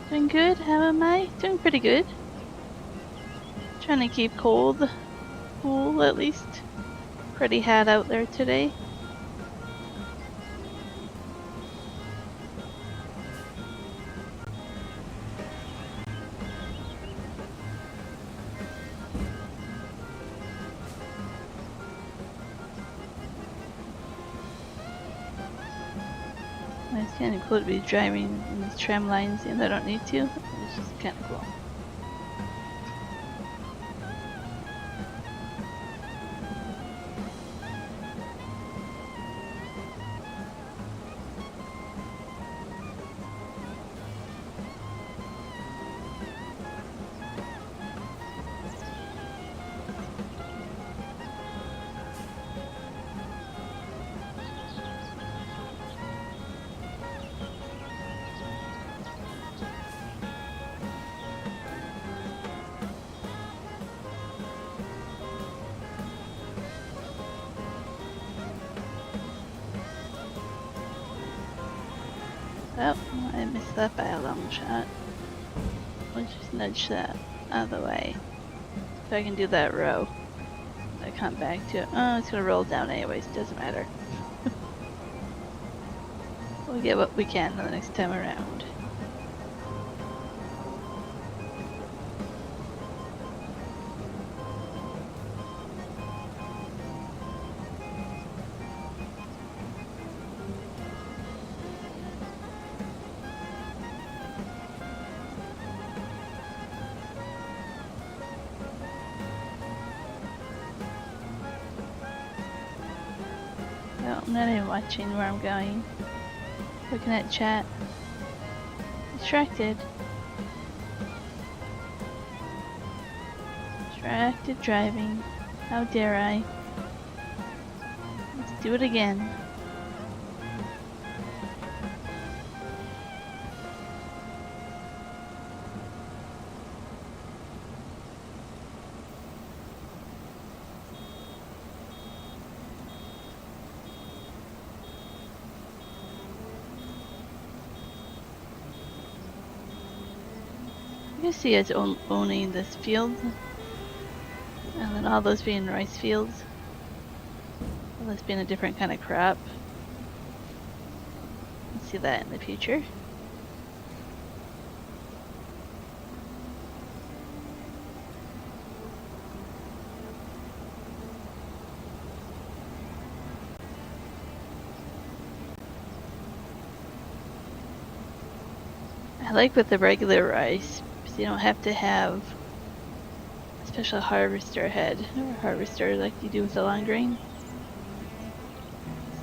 Doing good. How am I? Doing pretty good. Trying to keep cool at least. Pretty hot out there today. It's kind of cool to be driving in these tram lines and I don't need to. It's just kind of cool. Oh, I missed that by a long shot. We'll just nudge that out of the way. So I can do that row. I come back to it. Oh, it's gonna roll down anyways, doesn't matter. We'll get what we can the next time around. No, I'm not even watching where I'm going. Looking at chat. Distracted. Distracted driving. How dare I? Let's do it again. You can see us owning this field. And then all those being rice fields. All this being a different kind of crop. We'll see that in the future. I like with the regular rice, because you don't have to have a special harvester head or harvester like you do with the long grain.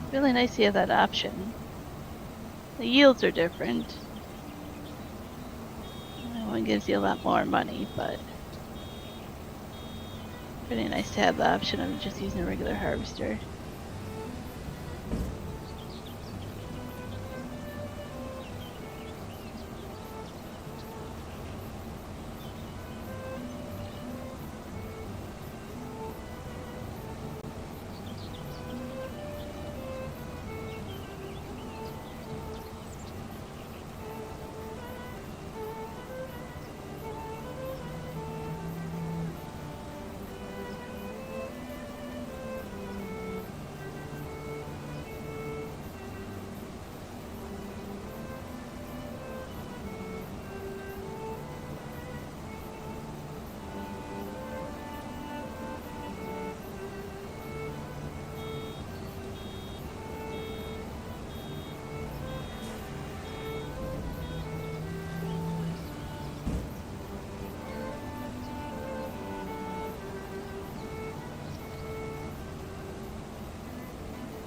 It's really nice to have that option. The yields are different. One gives you a lot more money, but pretty nice to have the option of just using a regular harvester.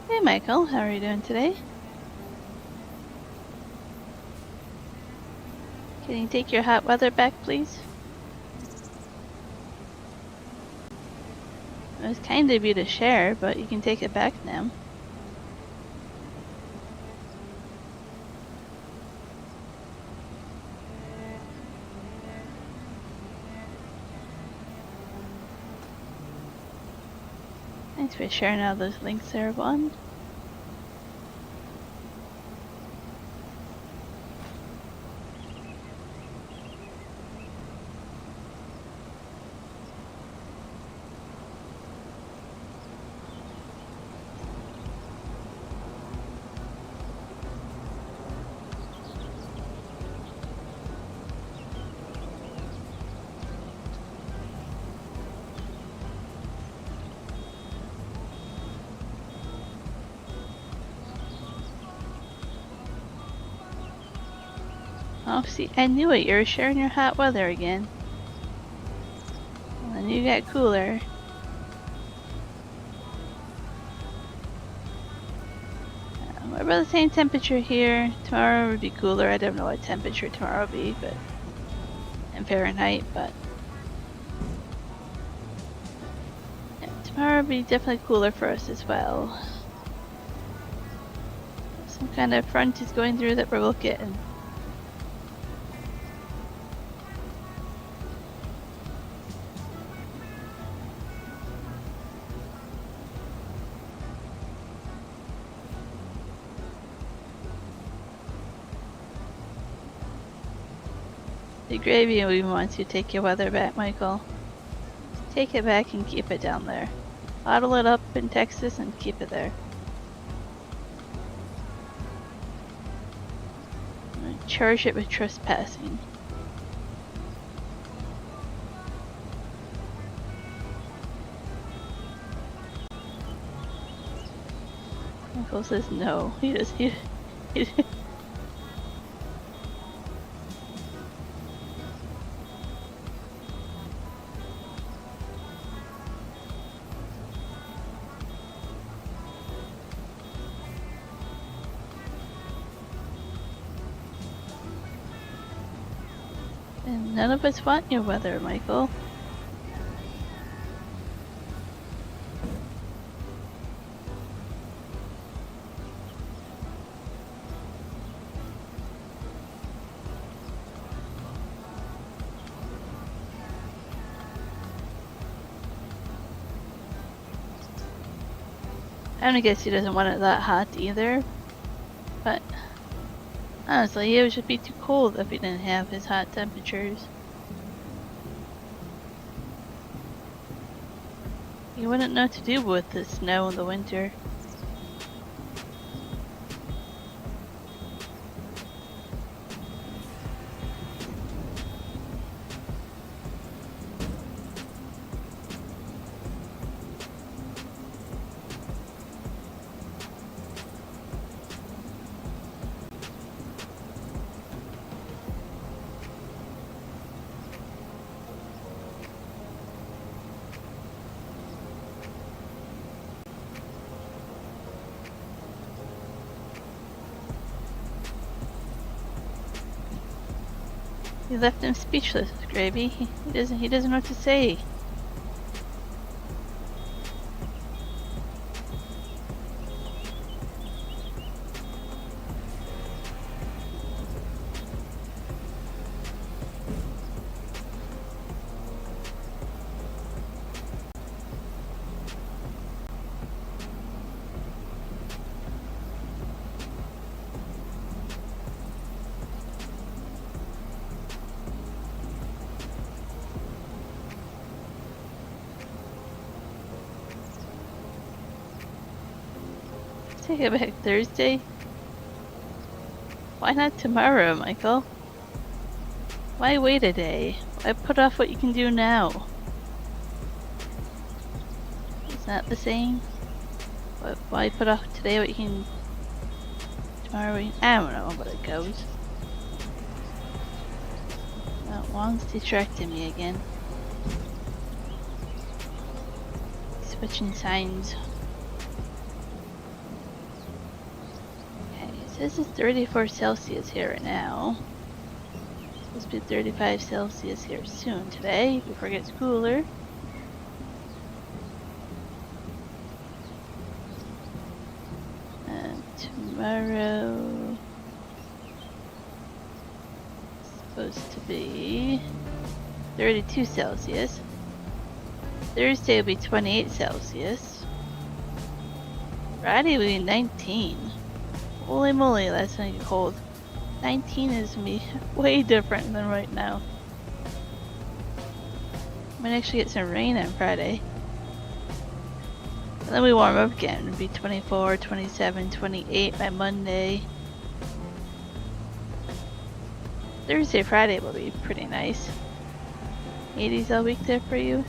Hey Michael, how are you doing today? Can you take your hot weather back, please? It was kind of you to share, but you can take it back now. Thanks for sharing all those links there, Vaughn. Oh, see, I knew it. You were sharing your hot weather again. And then you got cooler. We're about the same temperature here. Tomorrow would be cooler. I don't know what temperature tomorrow will be, but in Fahrenheit, but yeah, tomorrow will be definitely cooler for us as well. Some kind of front is going through that we're getting. The gravy even wants you to take your weather back, Michael. Just take it back and keep it down there. Bottle it up in Texas and keep it there. Charge it with trespassing. Michael says no. He does. He And none of us want your weather, Michael. I don't guess he doesn't want it that hot either, but honestly, it would just be too cold if he didn't have his hot temperatures. You wouldn't know what to do with the snow in the winter. You left him speechless, Gravy. He doesn't know what to say. Take it back Thursday? Why not tomorrow, Michael? Why wait a day? Why put off what you can do now? It's not the same? Why put off today what you can tomorrow? I don't know, but it goes. Well, Wong's distracting me again. Switching signs. This is 34 Celsius here right now. It's supposed to be 35 Celsius here soon today, before it gets cooler. And tomorrow is supposed to be 32 Celsius. Thursday will be 28 Celsius. Friday will be 19. Holy moly, that's gonna get cold. 19 is gonna be way different than right now. Might actually get some rain on Friday. And then we warm up again. It'll be 24, 27, 28 by Monday. Thursday, Friday will be pretty nice. 80s all week there for you.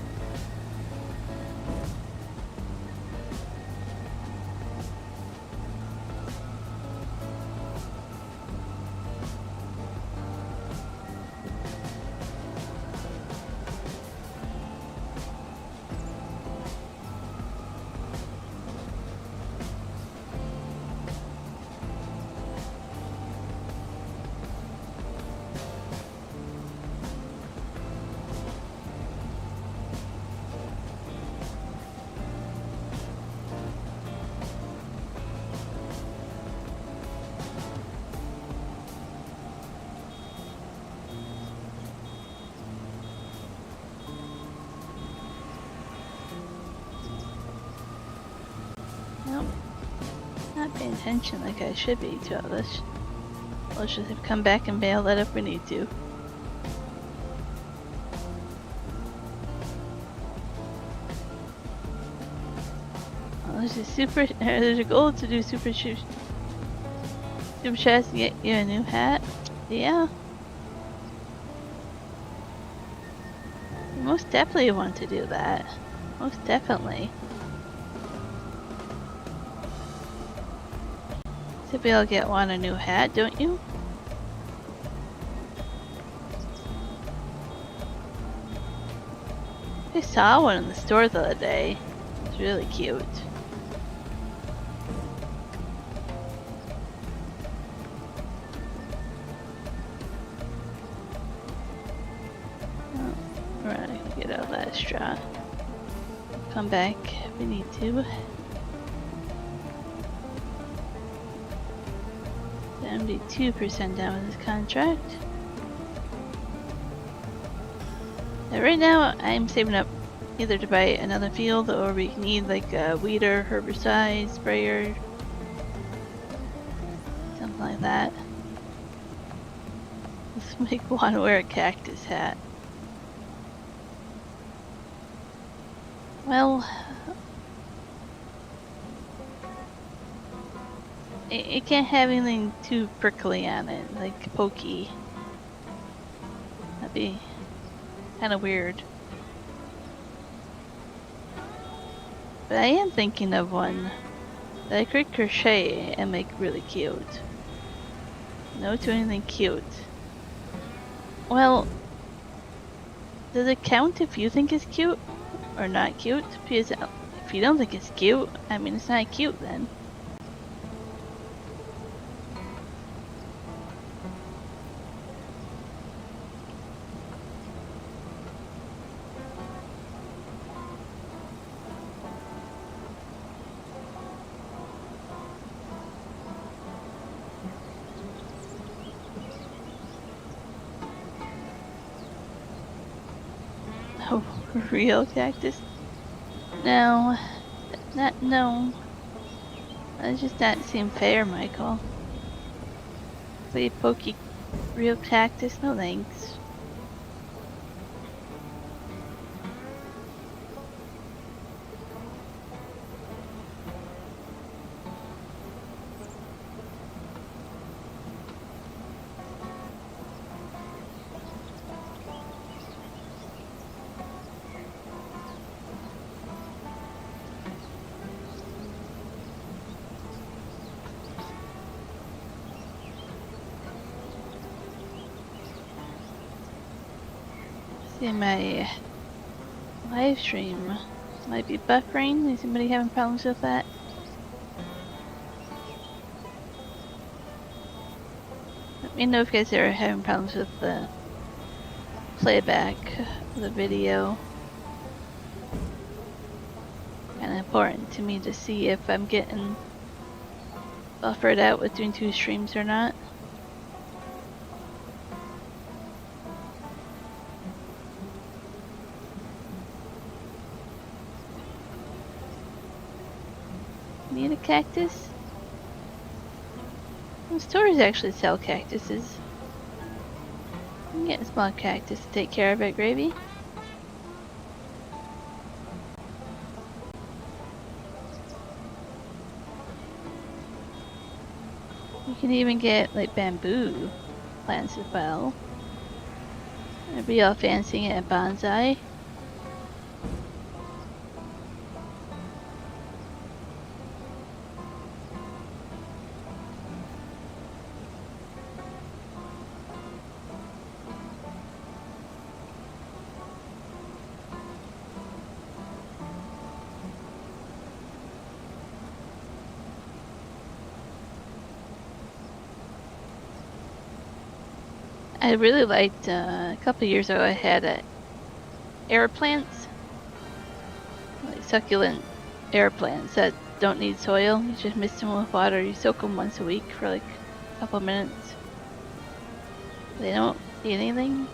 Nope. Not paying attention like I should be to all this. Let's just come back and bail that if we need to. There's a there's a goal to do super chats to get you a new hat. Yeah. You most definitely want to do that. Most definitely. Maybe I'll want a new hat, don't you? I saw one in the store the other day. It's really cute. Oh, we're gonna get out of that straw. Come back if we need to. 72% down with this contract. Now, right now, I'm saving up either to buy another field or we need like a weeder, herbicide, sprayer, something like that. Let's make one wear a cactus hat. Well, it can't have anything too prickly on it, like pokey. That'd be kind of weird. But I am thinking of one that I could crochet and make really cute. No to anything cute. Well, does it count if you think it's cute or not cute? Because if you don't think it's cute, I mean it's not cute then. Oh, real cactus? No. No. That just not seem fair, Michael. Play pokey real cactus? No thanks. See, my live stream might be buffering. Is anybody having problems with that? Let me know if you guys are having problems with the playback of the video. Kind of important to me to see if I'm getting buffered out with doing 2 streams or not. Need a cactus? Some stores actually sell cactuses. You can get a small cactus to take care of it, Gravy. You can even get like bamboo plants as well. It'd be all fancy and bonsai. I really liked, a couple years ago I had air plants, like succulent air plants that don't need soil. You just mix them with water. You soak them once a week for like a couple minutes. They don't need anything.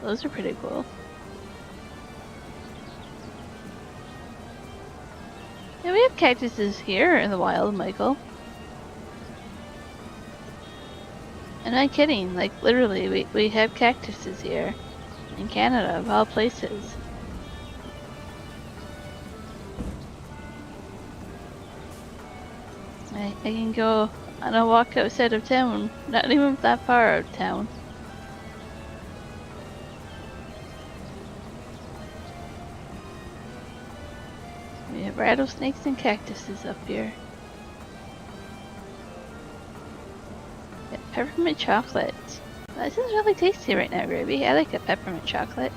Those are pretty cool. Yeah, we have cactuses here in the wild, Michael. I'm not kidding, like literally, we have cactuses here in Canada, of all places. I can go on a walk outside of town. Not even that far out of town. We have rattlesnakes and cactuses up here. Yeah, peppermint chocolate. This is really tasty right now, Ruby. I like a peppermint chocolate.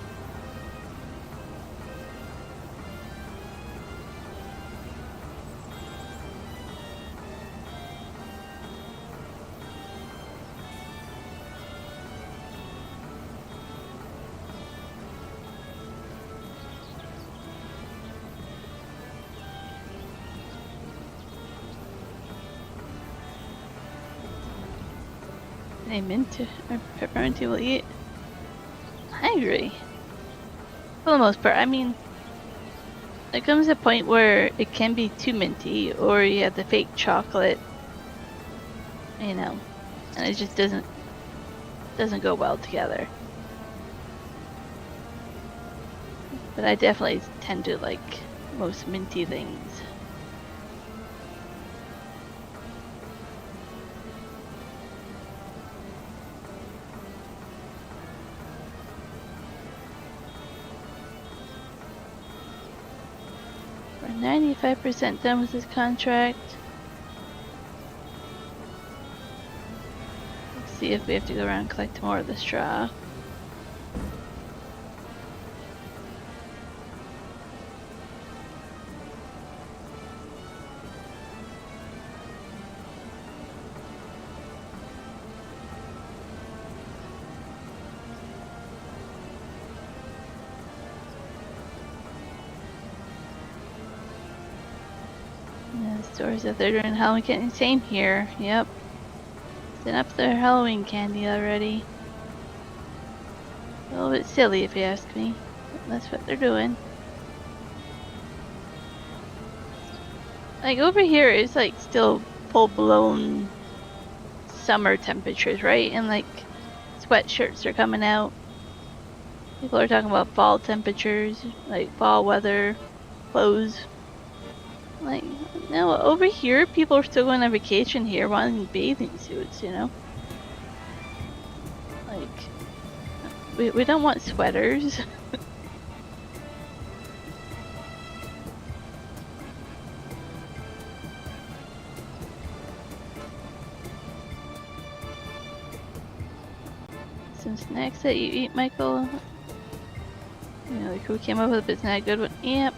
A mint or peppermint will eat. Hungry. For the most part, I mean, there comes a point where it can be too minty, or you have the fake chocolate, you know, and it just doesn't go well together. But I definitely tend to like most minty things. We're 95% done with this contract. Let's see if we have to go around and collect more of the straw. Yeah, the stores that they're doing Halloween candy. Same here. Yep. Setting up their Halloween candy already. A little bit silly if you ask me. But that's what they're doing. Like over here it's like still full blown summer temperatures, right? And like sweatshirts are coming out. People are talking about fall temperatures, like fall weather clothes. Like, no, over here people are still going on vacation here wanting bathing suits, you know? Like, we don't want sweaters. Some snacks that you eat, Michael. You know, like who came up with it, but it's not a good one. Yep.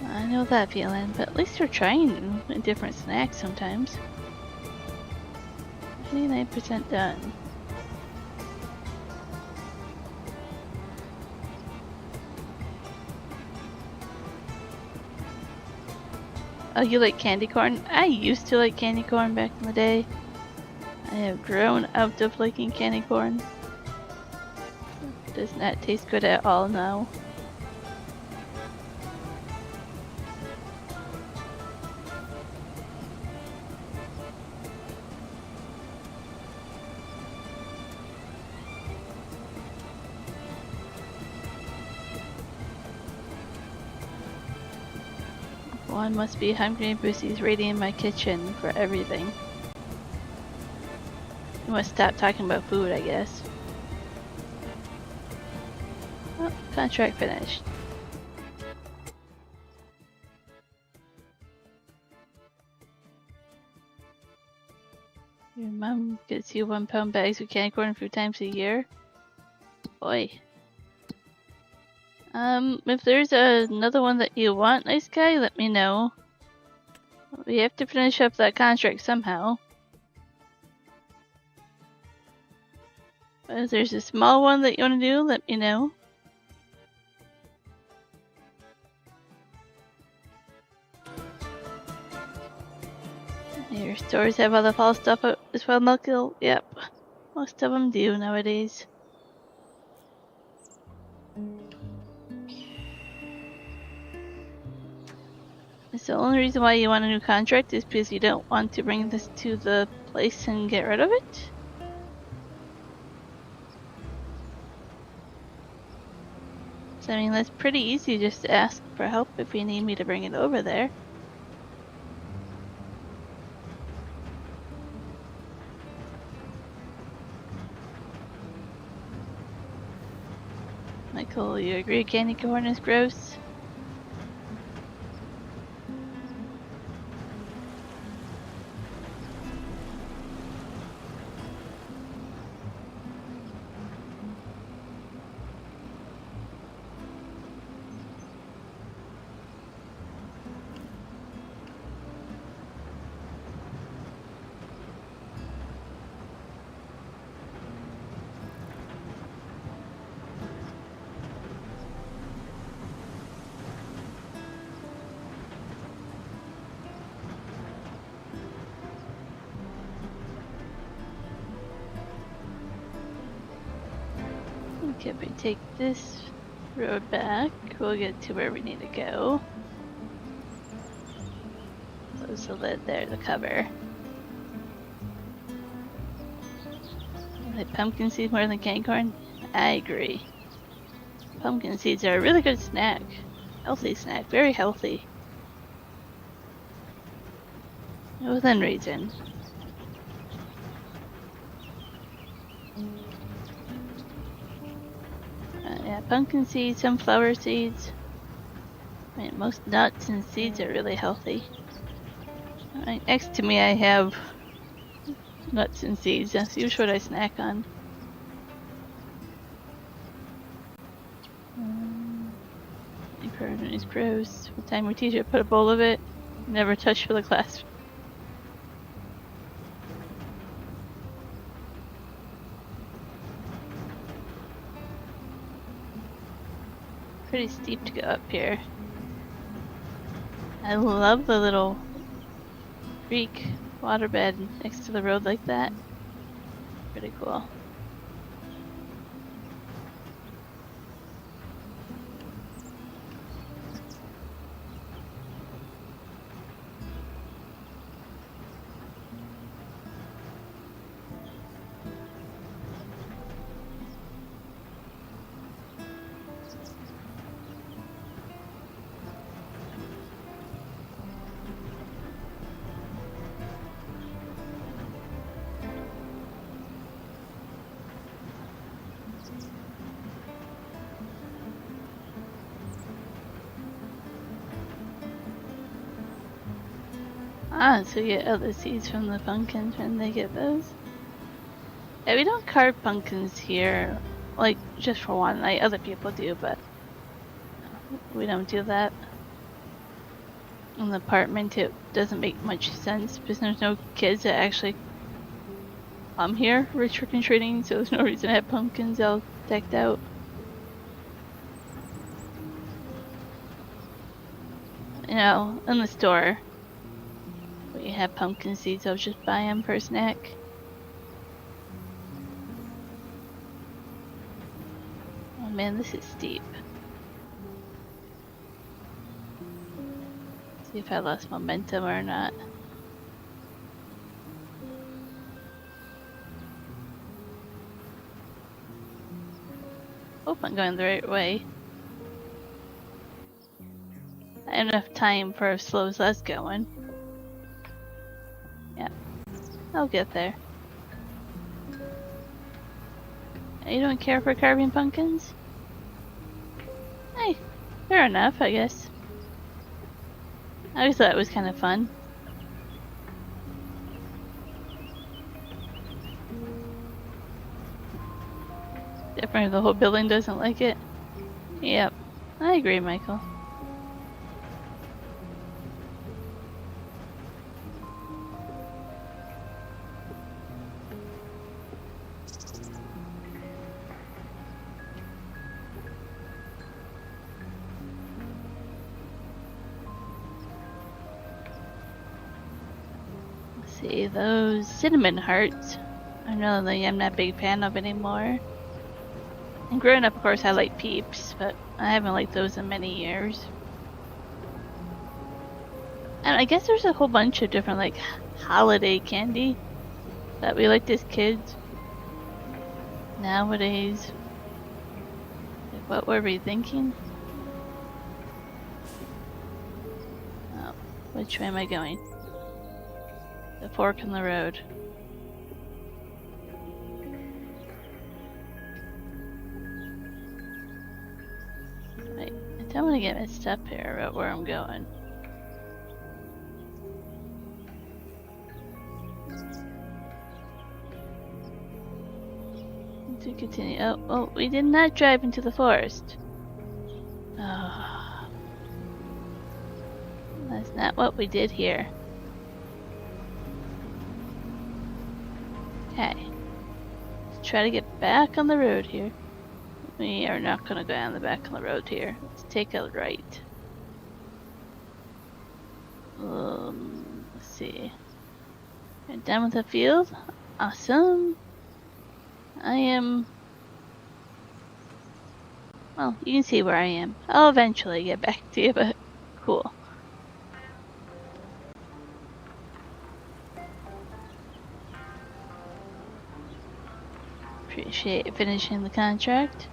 I know that feeling, but at least you're trying different snacks sometimes. 99% done. Oh, you like candy corn? I used to like candy corn back in the day. I have grown out of liking candy corn. It does not taste good at all now. One must be hungry and Bussy's raiding my kitchen for everything. You must stop talking about food, I guess. Oh, contract finished. Your mom gets you 1 pound bags of candy corn a few times a year? Boy. If there's another one that you want, nice guy, let me know. We have to finish up that contract somehow. But if there's a small one that you want to do, let me know. Your stores have all the fall stuff out as well, Milky? Yep. Most of them do nowadays. It's the only reason why you want a new contract is because you don't want to bring this to the place and get rid of it? So, I mean, that's pretty easy just to ask for help if you need me to bring it over there. Michael, you agree candy corn is gross? Okay, if we take this road back, we'll get to where we need to go. Close the lid there, the cover. I like pumpkin seeds more than candy corn? I agree. Pumpkin seeds are a really good snack. Healthy snack, very healthy. Within reason. Yeah, pumpkin seeds, sunflower seeds. I mean, most nuts and seeds are really healthy. Right, next to me I have nuts and seeds. That's usually what I snack on. Encouragement is gross. What time we teach it, put a bowl of it. Never touch for the class. Pretty steep to go up here. I love the little creek waterbed next to the road like that. Pretty cool. Ah, so you get other seeds from the pumpkins when they get those? Yeah, we don't carve pumpkins here, like, just for one night. Other people do, but we don't do that. In the apartment, it doesn't make much sense because there's no kids that actually come here for trick-or-treating, so there's no reason to have pumpkins all decked out. You know, in the store, we have pumpkin seeds, I'll just buy them for a snack. Oh man, this is steep. See if I lost momentum or not. Hope I'm going the right way. I have enough time for as slow as that's going. Yeah, I'll get there. You don't care for carving pumpkins? Hey, fair enough, I guess. I always thought it was kind of fun. Different if the whole building doesn't like it. Yep, I agree, Michael. See, those cinnamon hearts are another thing I'm not a big fan of anymore. And growing up, of course, I like Peeps, but I haven't liked those in many years. And I guess there's a whole bunch of different, like, holiday candy that we liked as kids. Nowadays, like, what were we thinking? Oh, which way am I going? The fork in the road. Don't want to get messed up here about where I'm going. To continue. Oh, we did not drive into the forest. Oh, that's not what we did here. Okay. Let's try to get back on the road here. We are not going to go down the back on the road here. Let's take a right. Let's see. We're done with the field. Awesome. I am... Well, you can see where I am. I'll eventually get back to you, but cool. Appreciate finishing the contract.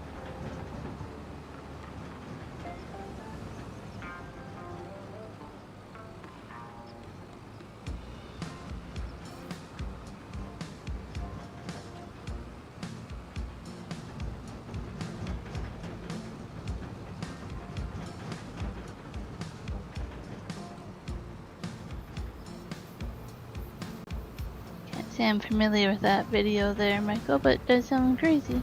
Can't say I'm familiar with that video there, Michael, but it does sound crazy.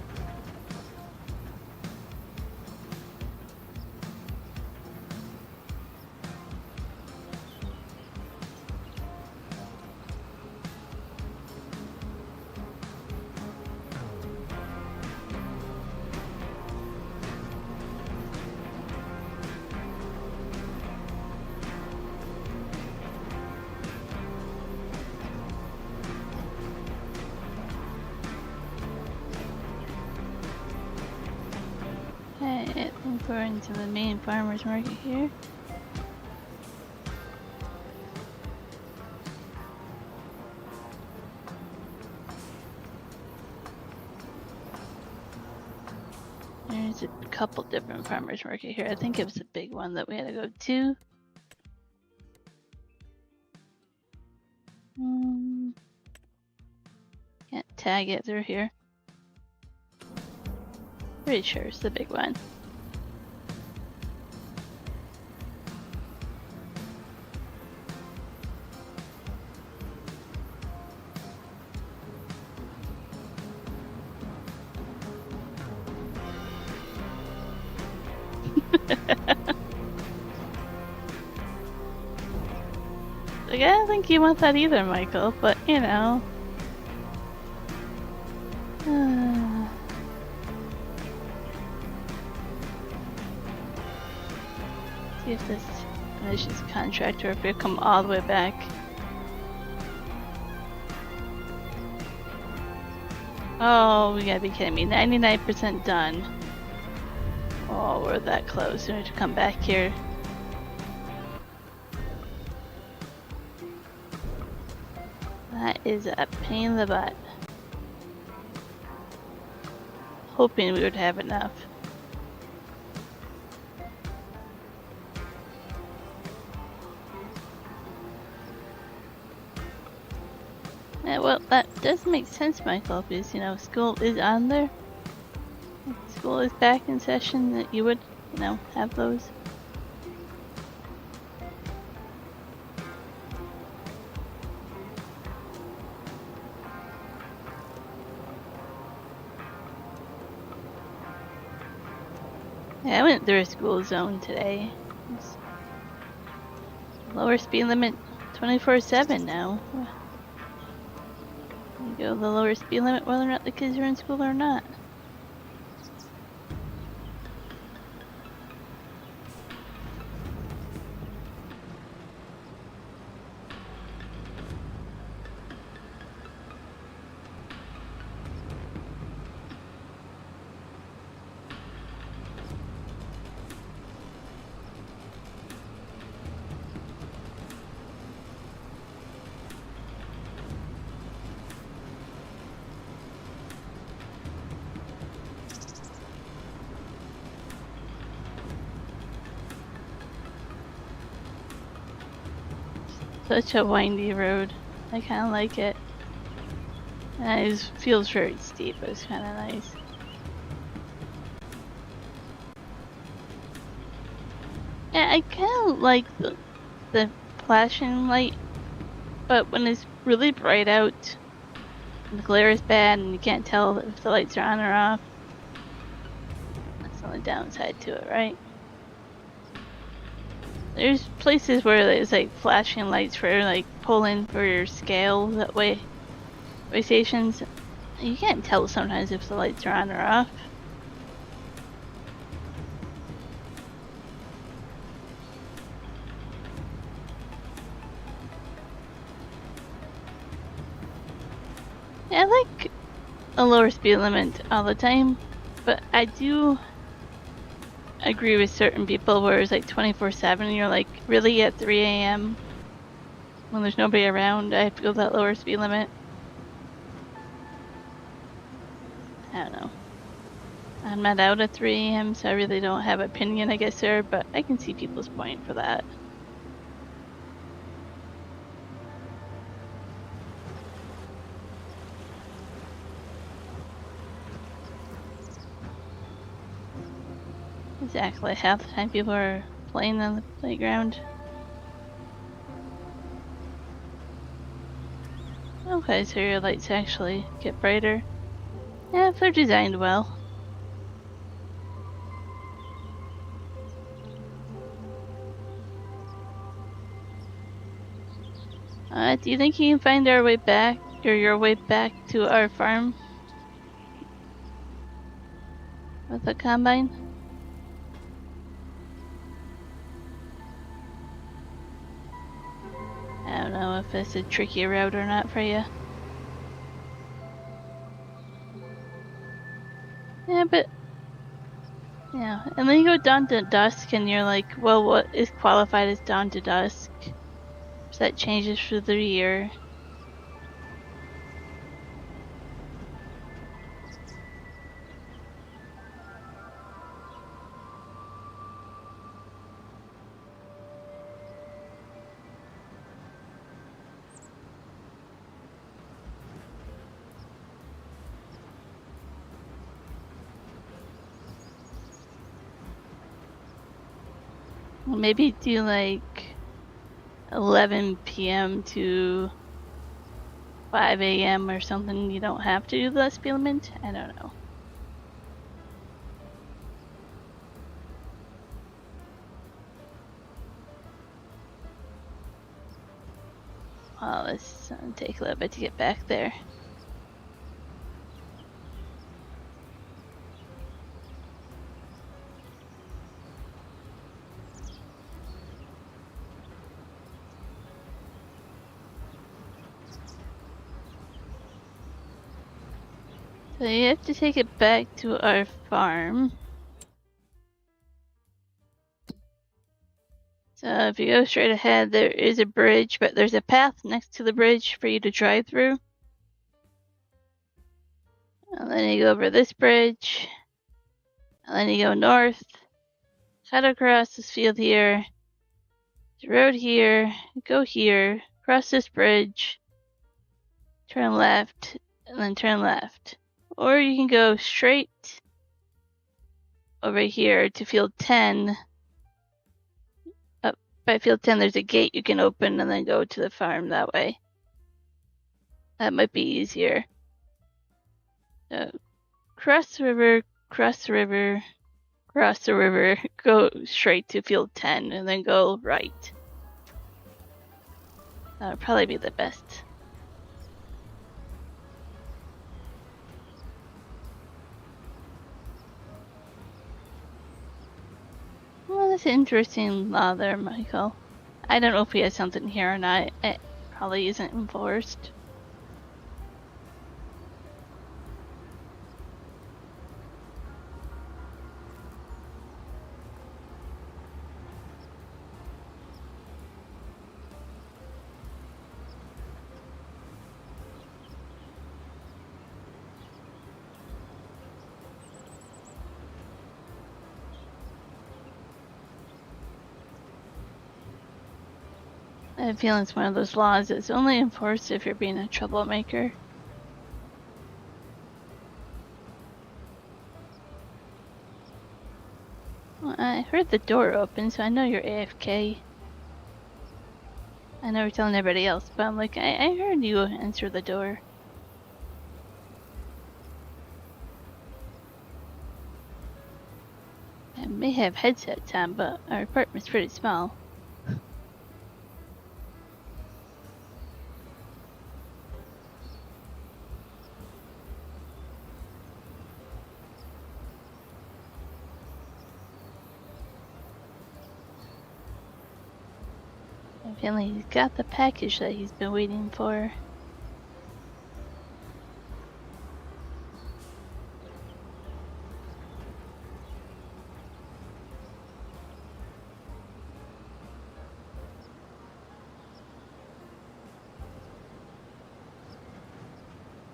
Okay, I'm going to the main farmer's market here. There's a couple different farmers market here. I think it was a big one that we had to go to. Can't tag it through here. Pretty sure it's the big one. Like, I don't think you want that either, Michael, but you know. See if this finishes contract or if we come all the way back. Oh, we gotta be kidding me. 99% done. Oh, we're that close. We need to come back here. That is a pain in the butt. Hoping we would have enough. Yeah, well, that does make sense, Michael, because, you know, school is on there. If school is back in session, that you would, you know, have those. Yeah, I went through a school zone today. It's lower speed limit 24/7 now. You go the lower speed limit whether or not the kids are in school or not. Such a windy road. I kind of like it. And it feels very steep, but it's kind of nice. Yeah, I kind of like the flashing light, but when it's really bright out, and the glare is bad, and you can't tell if the lights are on or off, that's the only downside to it, right? There's places where there's like flashing lights for like pulling for your scale that way stations. You can't tell sometimes if the lights are on or off. Yeah, I like a lower speed limit all the time, but I do agree with certain people where it's like 24/7. You're like, really at 3 a.m. when there's nobody around, I have to go that lower speed limit. I don't know. I'm not out at 3 a.m., so I really don't have an opinion, I guess, there, but I can see people's point for that. Exactly. Half the time people are playing on the playground. Okay, so your lights actually get brighter. Yeah, if they're designed well. Do you think you can find our way back, or your way back to our farm with the combine? I don't know if it's a tricky route or not for you. Yeah, but yeah, and then you go dawn to dusk, and you're like, well, what is qualified as dawn to dusk? So that changes through the year. Well, maybe do like 11 p.m. to 5 a.m. or something. You don't have to do the speed limit. I don't know. Well, let's take a little bit to get back there. So you have to take it back to our farm. So if you go straight ahead, there is a bridge, but there's a path next to the bridge for you to drive through. And then you go over this bridge. And then you go north, cut across this field here, the road here, go here, cross this bridge, turn left, and then turn left. Or you can go straight over here to field 10. Up by field 10, there's a gate you can open and then go to the farm that way. That might be easier. So cross the river, cross the river, cross the river, go straight to field 10, and then go right. That would probably be the best. Well, that's an interesting law there, Michael. I don't know if we have something here or not. It probably isn't enforced. I have a feeling it's one of those laws that's only enforced if you're being a troublemaker. Well, I heard the door open, so I know you're AFK. I never telling everybody else, but I'm like, I heard you answer the door. I may have headsets on, but our apartment's pretty small. Apparently he's got the package that he's been waiting for.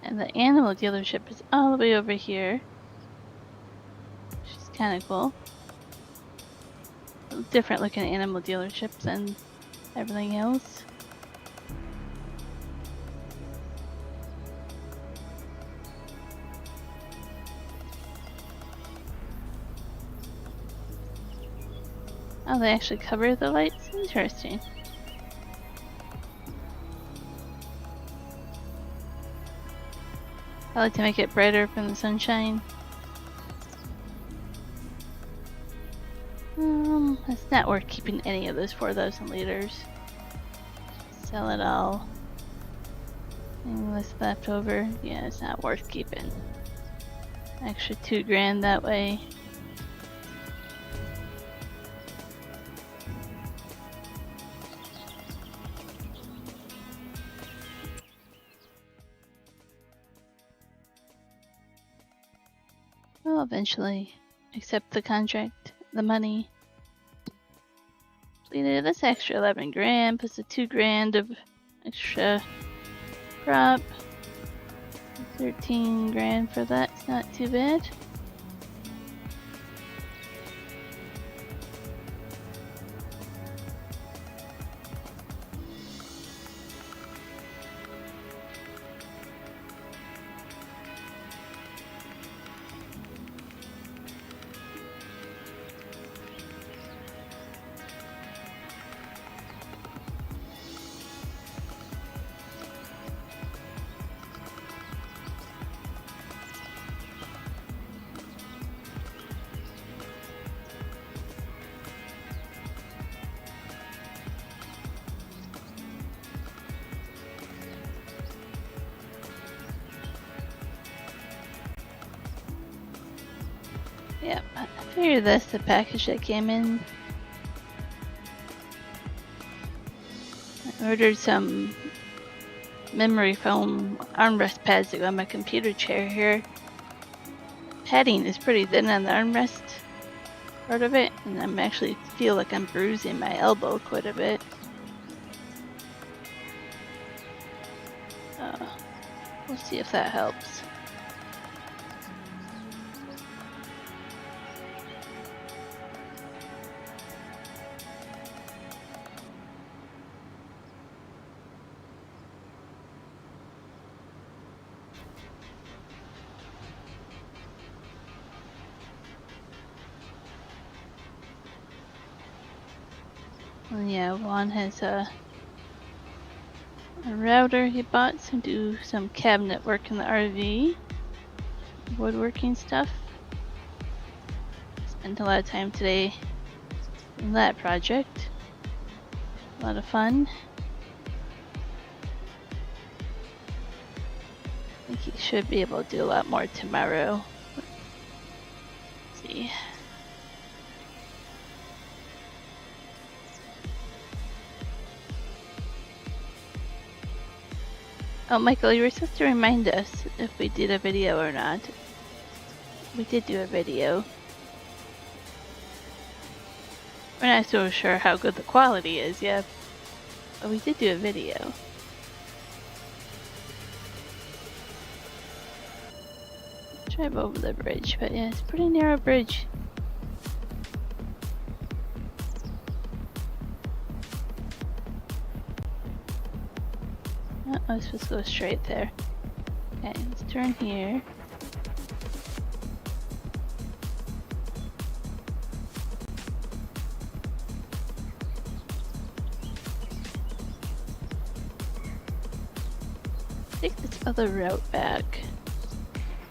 And the animal dealership is all the way over here. Which is kind of cool. Different looking animal dealerships than everything else. Oh, they actually cover the lights? Interesting. I like to make it brighter from the sunshine. It's not worth keeping any of those 4,000 liters. Sell it all. Anything that's left over, yeah, it's not worth keeping. Extra $2,000 that way. I'll eventually accept the contract, the money. Completed this extra $11,000 plus the $2,000 of extra crop. $13,000 for that. It's not too bad. Yep, I figured that's the package that came in. I ordered some memory foam armrest pads to go on my computer chair here. Padding is pretty thin on the armrest part of it, and I'm actually feel like I'm bruising my elbow quite a bit. We'll see if that helps. And yeah, Juan has a router he bought to do some cabinet work in the RV, woodworking stuff. Spent a lot of time today in that project. A lot of fun. I think he should be able to do a lot more tomorrow. Let's see. Oh, Michael, you were supposed to remind us if we did a video or not. We did do a video. We're not so sure how good the quality is yet, but we did do a video. Drive over the bridge, but yeah, it's a pretty narrow bridge. Oh, I was supposed to go straight there. Okay, let's turn here. take this other route back.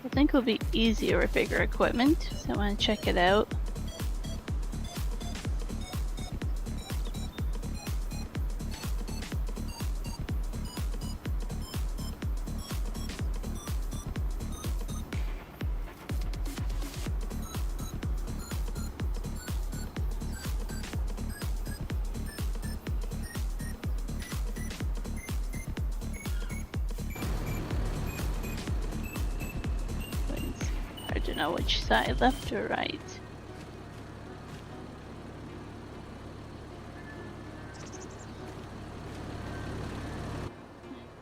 I think it'll be easier with bigger equipment, so I want to check it out. It's hard to know which side, left or right.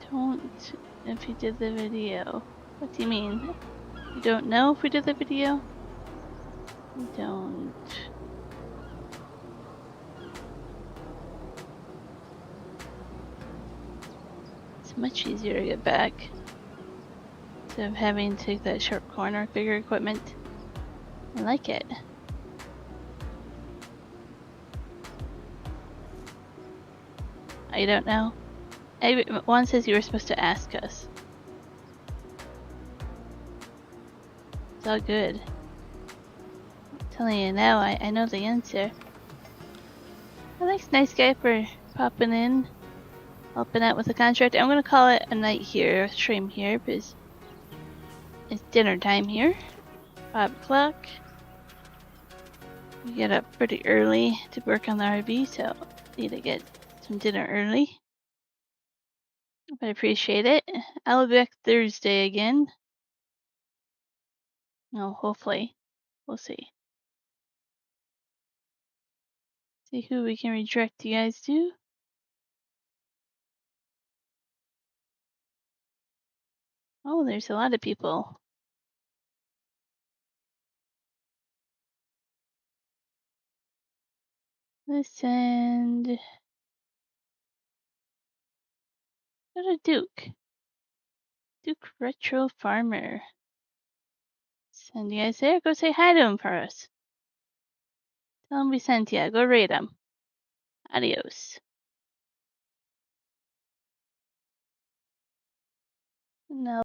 Don't know if you did the video. What do you mean? You don't know if we did the video? You don't. It's much easier to get back instead of having to take that sharp corner with bigger equipment. I like it. I don't know. One says you were supposed to ask us. It's all good. I'm telling you now, I know the answer. Well, thanks, nice guy, for popping in, helping out with the contract. I'm gonna call it a night here, a stream here, because it's dinner time here. 5 o'clock. We get up pretty early to work on the RV, so need to get some dinner early. But I appreciate it. I'll be back Thursday again. No, hopefully. We'll see. See who we can redirect you guys to. Oh, there's a lot of people. Listen. Go to Duke. Duke Retro Farmer. Send you guys there. Go say hi to him for us. Tell him we sent you. Go rate him. Adios. No.